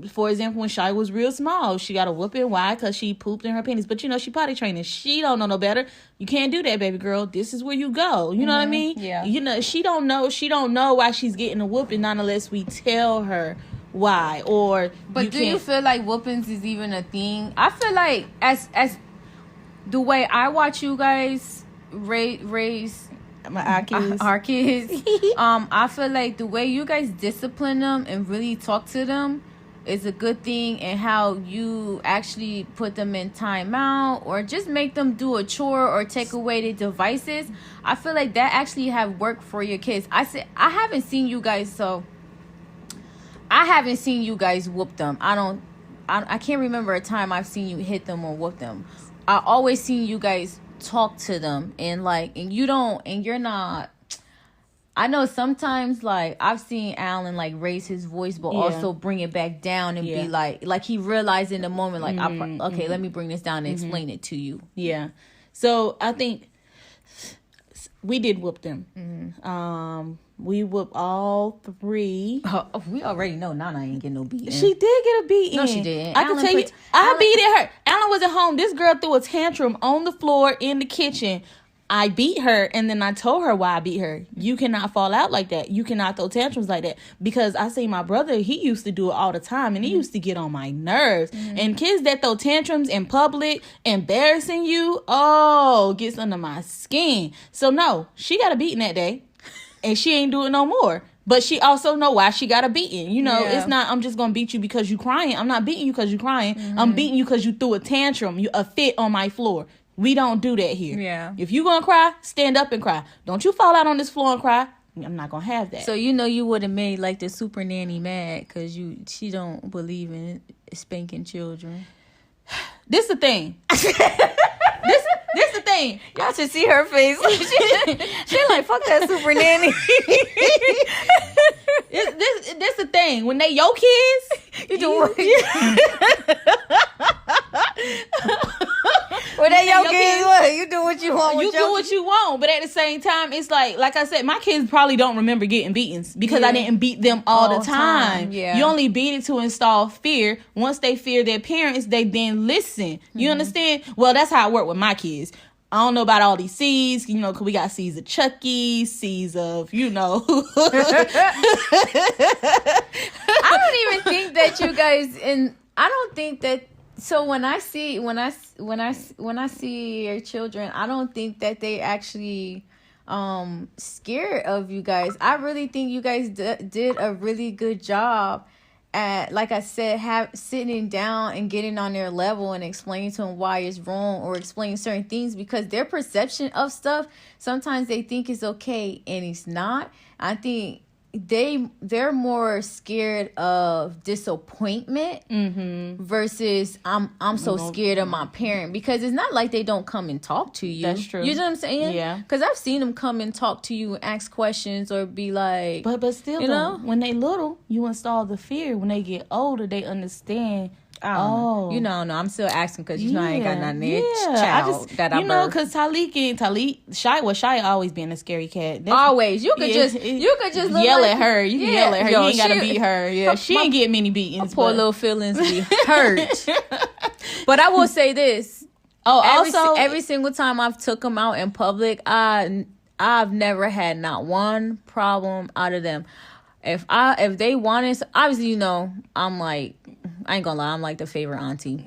B: For example, when Shy was real small, she got a whooping. Why? Because she pooped in her panties. But she potty training. She don't know no better. You can't do that, baby girl. This is where you go. You know what I mean?
A: Yeah.
B: You know, she don't know why she's getting a whooping, not unless we tell her why.
A: But do you feel like whoopings is even a thing? I feel like as the way I watch you guys raise our kids, I feel like the way you guys discipline them and really talk to them is a good thing, and how you actually put them in timeout or just make them do a chore or take away their devices. I feel like that actually have worked for your kids. I haven't seen you guys whoop them. I can't remember a time I've seen you hit them or whoop them. I always seen you guys talk to them and you're not. I know sometimes, like, I've seen Alan, like, raise his voice, but also bring it back down and be like he realized in the moment, like, okay, let me bring this down and explain it to you.
B: Yeah. So I think we did whoop them. We whooped all three.
A: We already know Nana ain't getting no beating.
B: She did get a beating.
A: No, she didn't.
B: I can tell you, I beat her. Alan was at home. This girl threw a tantrum on the floor in the kitchen. I beat her, and then I told her why I beat her. You cannot fall out like that. You cannot throw tantrums like that. Because I see my brother, he used to do it all the time, and he used to get on my nerves. And kids that throw tantrums in public, embarrassing you, gets under my skin. So no, she got a beating that day, and she ain't doing no more. But she also know why she got a beating. You know,
A: Yeah.
B: it's not, I'm just going to beat you because you crying. I'm not beating you because you crying. I'm beating you because you threw a tantrum, a fit on my floor. We don't do that here.
A: Yeah.
B: If you going to cry, stand up and cry. Don't you fall out on this floor and cry. I'm not going to have that.
A: So you would have made like the super nanny mad because she don't believe in spanking children.
B: This the thing. this the thing.
A: Y'all should see her face. she like, fuck that super nanny.
B: This the thing. When they your kids,
A: You do what? When they your kids, what? You do what you want.
B: you do what you want, but at the same time, it's like I said, my kids probably don't remember getting beatings because I didn't beat them all the time.
A: Yeah.
B: You only beat it to install fear. Once they fear their parents, they then listen. You understand? Well, that's how it worked with my kids. I don't know about all these C's, you know, because we got C's of Chucky, C's of, you know.
A: I don't even think that you guys I don't think that. So when I see your children, I don't think that they actually scared of you guys. I really think you guys did a really good job at, like I said, sitting down and getting on their level and explaining to them why it's wrong or explaining certain things, because their perception of stuff, sometimes they think it's okay and it's not. I think they're more scared of disappointment versus I'm so scared of my parent, because it's not like they don't come and talk to you.
B: That's true.
A: You know what I'm saying?
B: Yeah.
A: Because I've seen them come and talk to you and ask questions or be like,
B: But still,
A: you know,
B: when they little, you install the fear. When they get older, they understand.
A: no, I'm still asking because I ain't got nothing there. Child that I birthed.
B: Because Shy always being a scary cat.
A: Always, you could just look
B: yell
A: like,
B: at her. You can yell at her. You ain't gotta beat her. Yeah, she ain't get many beatings.
A: Poor little feelings be hurt. But I will say this: every single time I've took them out in public, I've never had not one problem out of them. If they wanted, obviously, I'm like, I ain't gonna lie, I'm like the favorite auntie.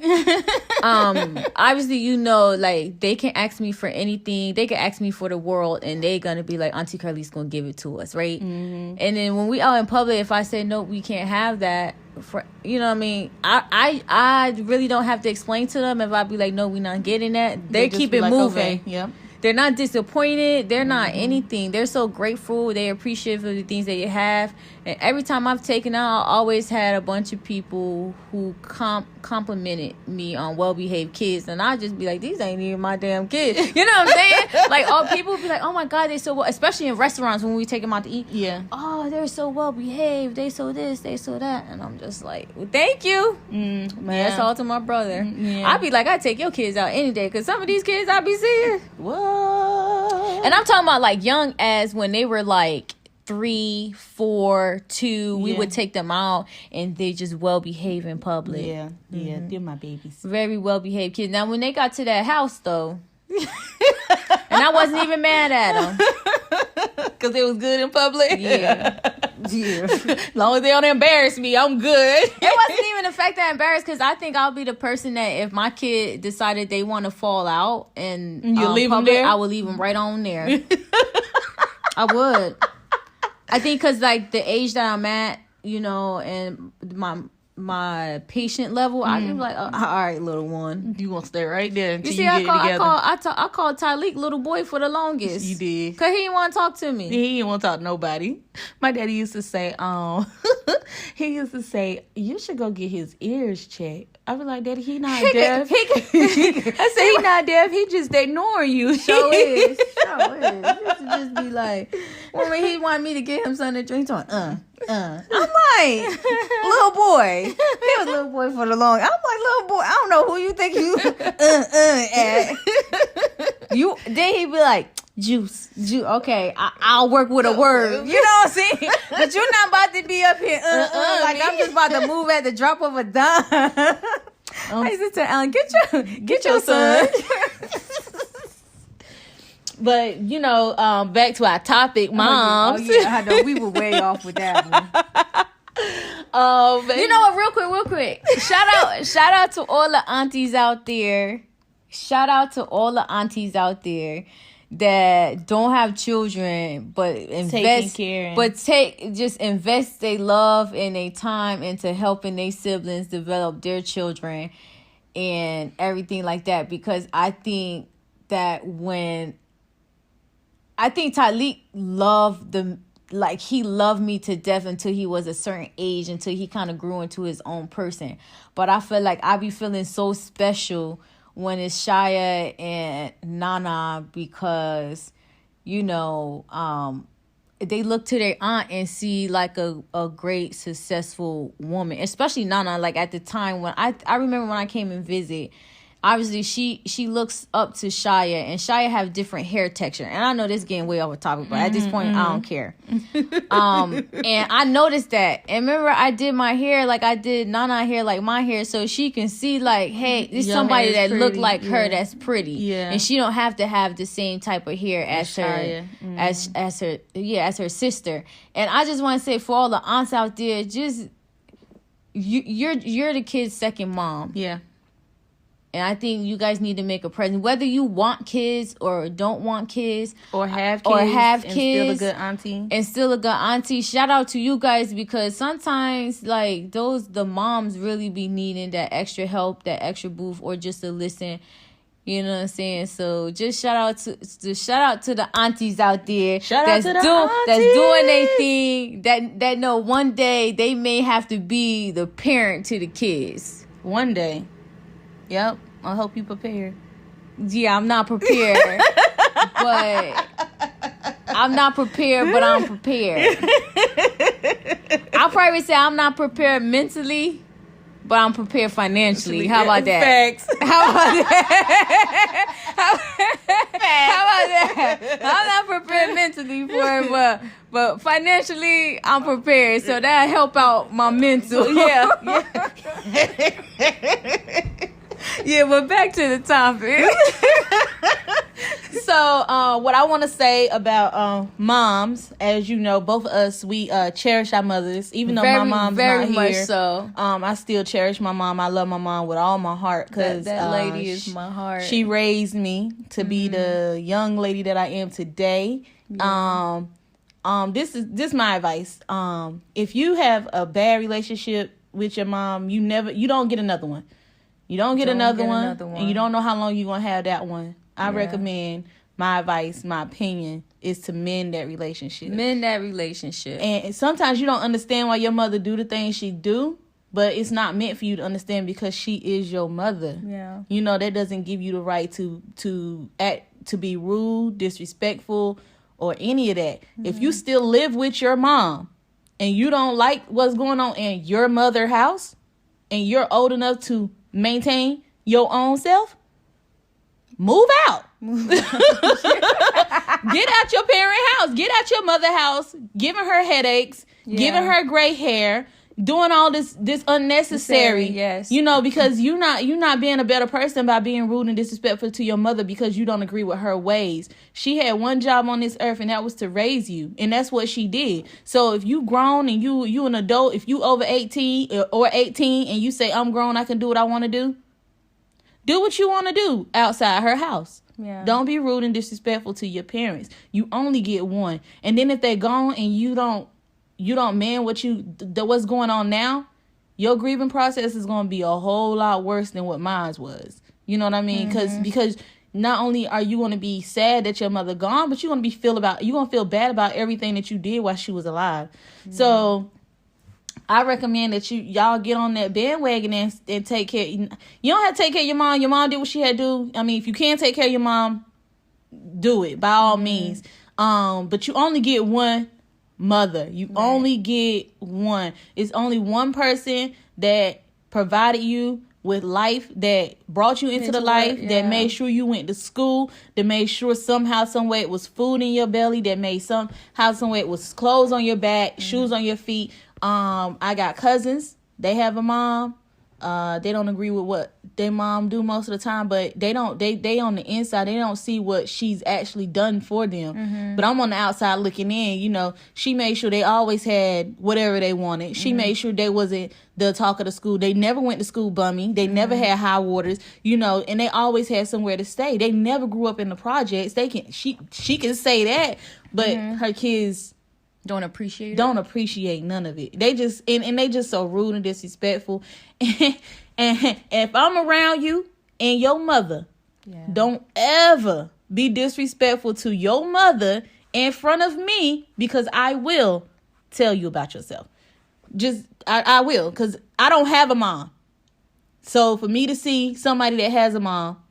A: Obviously, like they can ask me for anything. They can ask me for the world, and they gonna be like, Auntie Carly's gonna give it to us, right? And then when we out in public, if I say no, we can't have that. For you know what I mean, I really don't have to explain to them. If I be like, no, we not getting that, they keep it moving.
B: Okay. Yep.
A: They're not disappointed. They're not anything. They're so grateful. They appreciate for the things that you have. And every time I've taken out, I always had a bunch of people who complimented me on well-behaved kids. And I just be like, these ain't even my damn kids. You know what I'm saying? Like, all people be like, oh my God, they so well. Especially in restaurants when we take them out to eat.
B: Yeah.
A: Oh, they're so well-behaved. They so this, they so that. And I'm just like, well, thank you. Man, that's all to my brother.
B: Yeah.
A: I be like, I take your kids out any day. Because some of these kids, I be seeing.
B: What?
A: And I'm talking about like young as when they were like 3, 4, 2. We would take them out and they just well behave in public.
B: Yeah, they're my babies.
A: Very well behaved kids. Now when they got to that house though, and I wasn't even mad at them
B: because it was good in public.
A: Yeah.
B: As long as they don't embarrass me, I'm good.
A: It wasn't even the fact that I'm embarrassed, because I think I'll be the person that if my kid decided they want to fall out and
B: you leave
A: public,
B: them there,
A: I would leave them right on there. I would. I think because like the age that I'm at, and my patient level, I just be like, all right, little one,
B: you gonna stay right there until
A: you see,
B: get it together.
A: I called Tyleek little boy for the longest.
B: You did,
A: because he didn't want to talk to me.
B: He didn't want to talk to nobody. My daddy used to say, you should go get his ears checked. I be like, Daddy, he not deaf. I said, he not deaf. He just ignoring you.
A: Sure is. He used to just be like, when he wanted me to get him something to drink, I'm like, little boy. He was little boy for the long. I'm like, little boy, I don't know who you think you at. Then he be like, juice. Okay, I'll work with a word. You know what I'm saying? But you're not about to be up here, like I'm just about to move at the drop of a dime. I used to tell Alan, get your son.
B: But back to our topic, moms.
A: Oh yeah, I know we were way off with that one. You know what? Real quick. Shout out to all the aunties out there. Shout out to all the aunties out there that don't have children, but invest, invest their love and their time into helping their siblings develop their children and everything like that. Because I think that Tyleek loved he loved me to death until he was a certain age, until he kind of grew into his own person. But I feel like I be feeling so special when it's Shia and Nana, because, they look to their aunt and see like a great successful woman, especially Nana. Like at the time when I remember when I came and visit, obviously she looks up to Shia, and Shia have different hair texture. And I know this is getting way off topic, but at this point I don't care. And I noticed that. And remember, I did my hair like I did Nana hair, like my hair, so she can see like, hey, this somebody that look like her that's pretty. Yeah. And she don't have to have the same type of hair as her as her sister. And I just want to say, for all the aunts out there, just you're the kid's second mom.
B: Yeah.
A: And I think you guys need to make a present, whether you want kids or don't want kids,
B: or have kids, and
A: still a good auntie. Shout out to you guys, because sometimes like the moms really be needing that extra help, that extra booth, or just to listen. You know what I'm saying? So just shout out to the aunties out there that's doing their thing. That know one day they may have to be the parent to the kids.
B: One day. Yep, I hope you prepared.
A: Yeah, I'm not prepared, but I'm prepared. I'll probably say I'm not prepared mentally, but I'm prepared financially. How about that?
B: Facts.
A: How about that? How about that? I'm not prepared mentally for it, but financially, I'm prepared. So that'll help out my mental.
B: Yeah.
A: Yeah, but back to the topic.
B: So, what I want to say about moms, as you know, both of us, we cherish our mothers. Even though my mom's
A: very
B: not
A: much
B: here,
A: so.
B: I still cherish my mom. I love my mom with all my heart, because
A: that lady is my heart.
B: She raised me to be the young lady that I am today. Yeah. This is my advice. If you have a bad relationship with your mom, you don't get another one. You don't get another one, and you don't know how long you're going to have that one. I recommend, my advice, my opinion, is to mend that relationship. And sometimes you don't understand why your mother do the things she do, but it's not meant for you to understand, because she is your mother.
A: Yeah.
B: That doesn't give you the right to act, to be rude, disrespectful, or any of that. Mm-hmm. If you still live with your mom and you don't like what's going on in your mother's house, and you're old enough to maintain your own self, move out. Get out your parent house. Get out your mother's house, giving her headaches, giving her gray hair, doing all this unnecessary.
A: Yes.
B: Because you're not being a better person by being rude and disrespectful to your mother because you don't agree with her ways. She had one job on this earth, and that was to raise you, and that's what she did. So if you grown and you an adult, if you over 18 or 18 and you say, I'm grown, I can do what I want to do what you want to do outside her house.
A: Yeah.
B: Don't be rude and disrespectful to your parents. You only get one. And then if they're gone and you don't man what's going on now, your grieving process is going to be a whole lot worse than what mine was. You know what I mean? Because not only are you going to be sad that your mother gone, but you're going to feel bad about everything that you did while she was alive. Mm-hmm. So I recommend that y'all get on that bandwagon and take care. You don't have to take care of your mom. Your mom did what she had to do. I mean, if you can't take care of your mom, do it by all means. But you only get one mother. You only get one. It's only one person that provided you with life, that brought you into the life, that made sure you went to school, that made sure somehow, some way it was food in your belly, that made somehow, some way it was clothes on your back, shoes on your feet. I got cousins. They have a mom. They don't agree with what their mom do most of the time, but they on the inside, they don't see what she's actually done for them. But I'm on the outside looking in. You know, she made sure they always had whatever they wanted. She made sure they wasn't the talk of the school. They never went to school bummy. They never had high waters, you know, and they always had somewhere to stay. They never grew up in the projects. She can say that, but her kids
A: don't appreciate
B: none of it. They just and they just so rude and disrespectful. And if I'm around you and your mother, don't ever be disrespectful to your mother in front of me, because I will tell you about yourself. I will, because I don't have a mom. So for me to see somebody that has a mom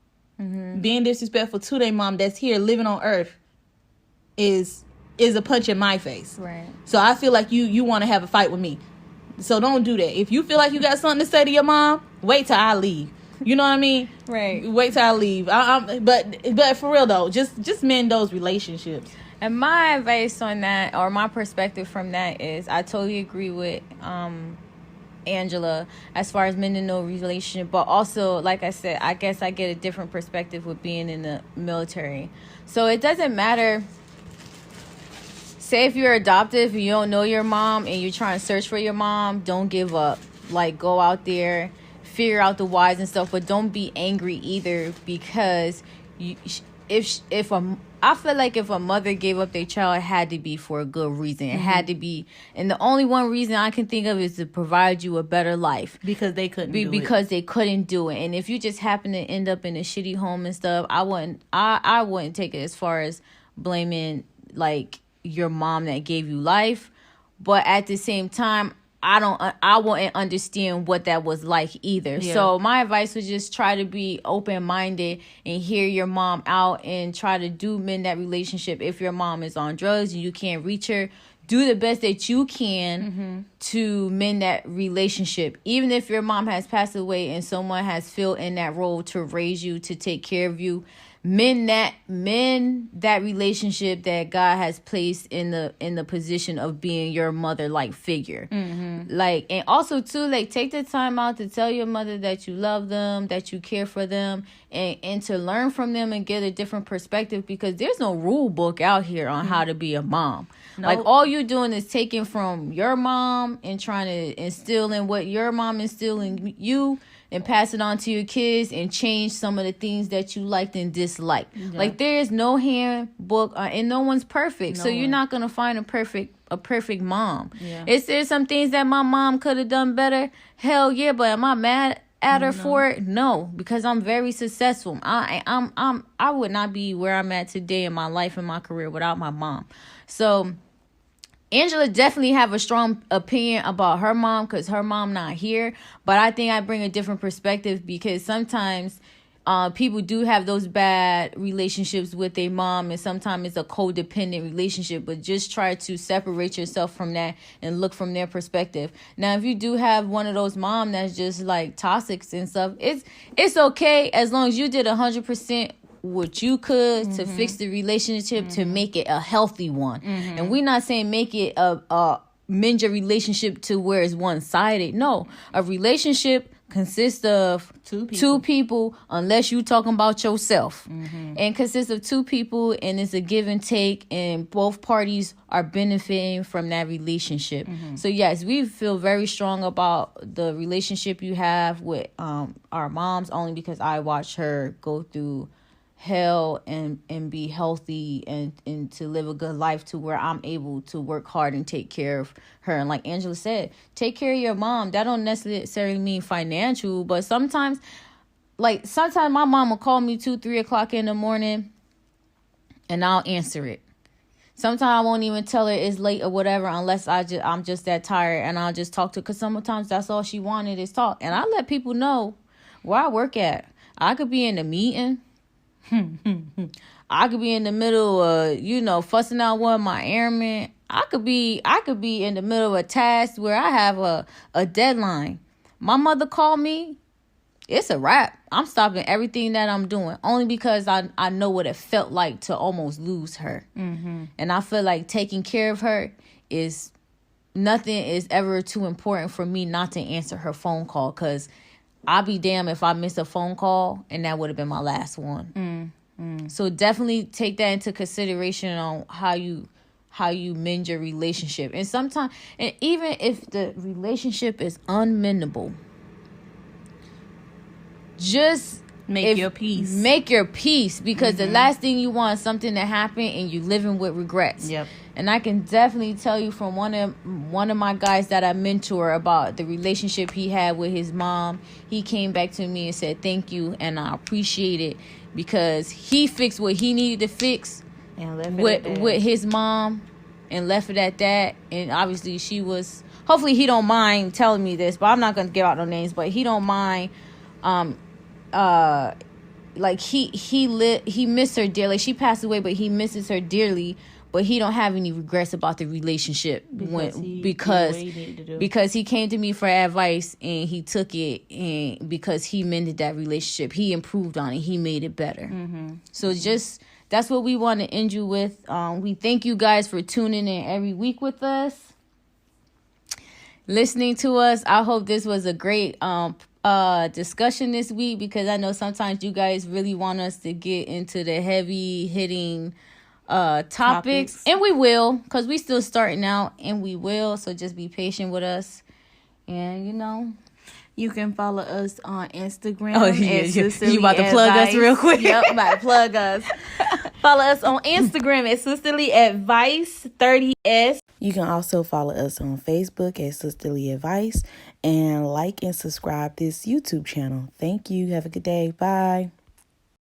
B: being disrespectful to their mom that's here living on earth is a punch in my face.
A: Right.
B: So I feel like you want to have a fight with me. So don't do that. If you feel like you got something to say to your mom, wait till I leave. You know what I mean?
A: Right.
B: Wait till I leave. But for real though, just mend those relationships.
A: And my advice on that, or my perspective from that, is I totally agree with Angela as far as mending no relationship. But also, like I said, I guess I get a different perspective with being in the military. So it doesn't matter. Say if you're adoptive and you don't know your mom and you're trying to search for your mom, don't give up. Like, go out there, figure out the whys and stuff, but don't be angry either, because I feel like if a mother gave up their child, it had to be for a good reason. It had to be, and the only one reason I can think of is to provide you a better life.
B: Because they couldn't do it.
A: Because they couldn't do it. And if you just happen to end up in a shitty home and stuff, I wouldn't take it as far as blaming, like, your mom that gave you life. But at the same time, I wouldn't understand what that was like either. Yeah. So my advice was just try to be open-minded and hear your mom out and try to mend that relationship. If your mom is on drugs and you can't reach her, do the best that you can to mend that relationship. Even if your mom has passed away and someone has filled in that role to raise you, to take care of you, mend that relationship that God has placed in the position of being your mother-like figure. Like, and also too, like, take the time out to tell your mother that you love them, that you care for them, and to learn from them and get a different perspective, because there's no rule book out here on how to be a mom. Nope. Like, all you're doing is taking from your mom and trying to instill in what your mom instilled in you, and pass it on to your kids and change some of the things that you liked and disliked. Yeah. Like, there is no handbook and no one's perfect. So you're not going to find a perfect mom. Yeah. Is there some things that my mom could have done better? Hell yeah, but am I mad at her for it? No, because I'm very successful. I would not be where I'm at today in my life and my career without my mom. So Angela definitely have a strong opinion about her mom because her mom not here. But I think I bring a different perspective, because sometimes people do have those bad relationships with their mom, and sometimes it's a codependent relationship. But just try to separate yourself from that and look from their perspective. Now, if you do have one of those mom that's just like toxic and stuff, it's okay as long as you did 100% what you could to fix the relationship to make it a healthy one. And we're not saying make it a mend your relationship to where it's one-sided. No, a relationship consists of two people, unless you talking about yourself, and consists of two people, and it's a give and take, and both parties are benefiting from that relationship. So yes, we feel very strong about the relationship you have with our moms, only because I watched her go through hell and be healthy and to live a good life to where I'm able to work hard and take care of her. And like Angela said, take care of your mom. That don't necessarily mean financial, but sometimes my mom will call me 2-3 o'clock in the morning and I'll answer it. Sometimes I won't even tell her it's late or whatever, unless I'm just that tired, and I'll just talk to her, because sometimes that's all she wanted is talk. And I let people know where I work at. I could be in a meeting. I could be in the middle of, fussing out one of my airmen. I could be in the middle of a task where I have a deadline. My mother called me. It's a wrap. I'm stopping everything that I'm doing, only because I know what it felt like to almost lose her. And I feel like taking care of her nothing is ever too important for me not to answer her phone call, because I'll be damned if I miss a phone call and that would have been my last one. So definitely take that into consideration on how you mend your relationship. And sometimes, and even if the relationship is unmendable, just
B: Make your peace.
A: Make your peace, because the last thing you want is something to happen and you living with regrets.
B: Yep.
A: And I can definitely tell you from one of my guys that I mentor about the relationship he had with his mom. He came back to me and said thank you, and I appreciate it because he fixed what he needed to fix with his mom and left it at that. And obviously she was, hopefully he don't mind telling me this, but I'm not going to give out no names, but he don't mind like he missed her dearly. She passed away, but he misses her dearly, but he don't have any regrets about the relationship because he came to me for advice and he took it, and because he mended that relationship, he improved on it, he made it better. So just that's what we want to end you with. We thank you guys for tuning in every week with us, listening to us. I hope this was a great discussion this week, because I know sometimes you guys really want us to get into the heavy hitting topics, and we will, because we still starting out, and we will. So just be patient with us, and
B: you can follow us on Instagram.
A: Oh, yeah, you about to plug us real quick?
B: Yep, I'm about to plug us. Follow us on Instagram at Sisterly Advice 30S.
C: You can also follow us on Facebook at Sisterly Advice, and like and subscribe this YouTube channel. Thank you. Have a good day. Bye.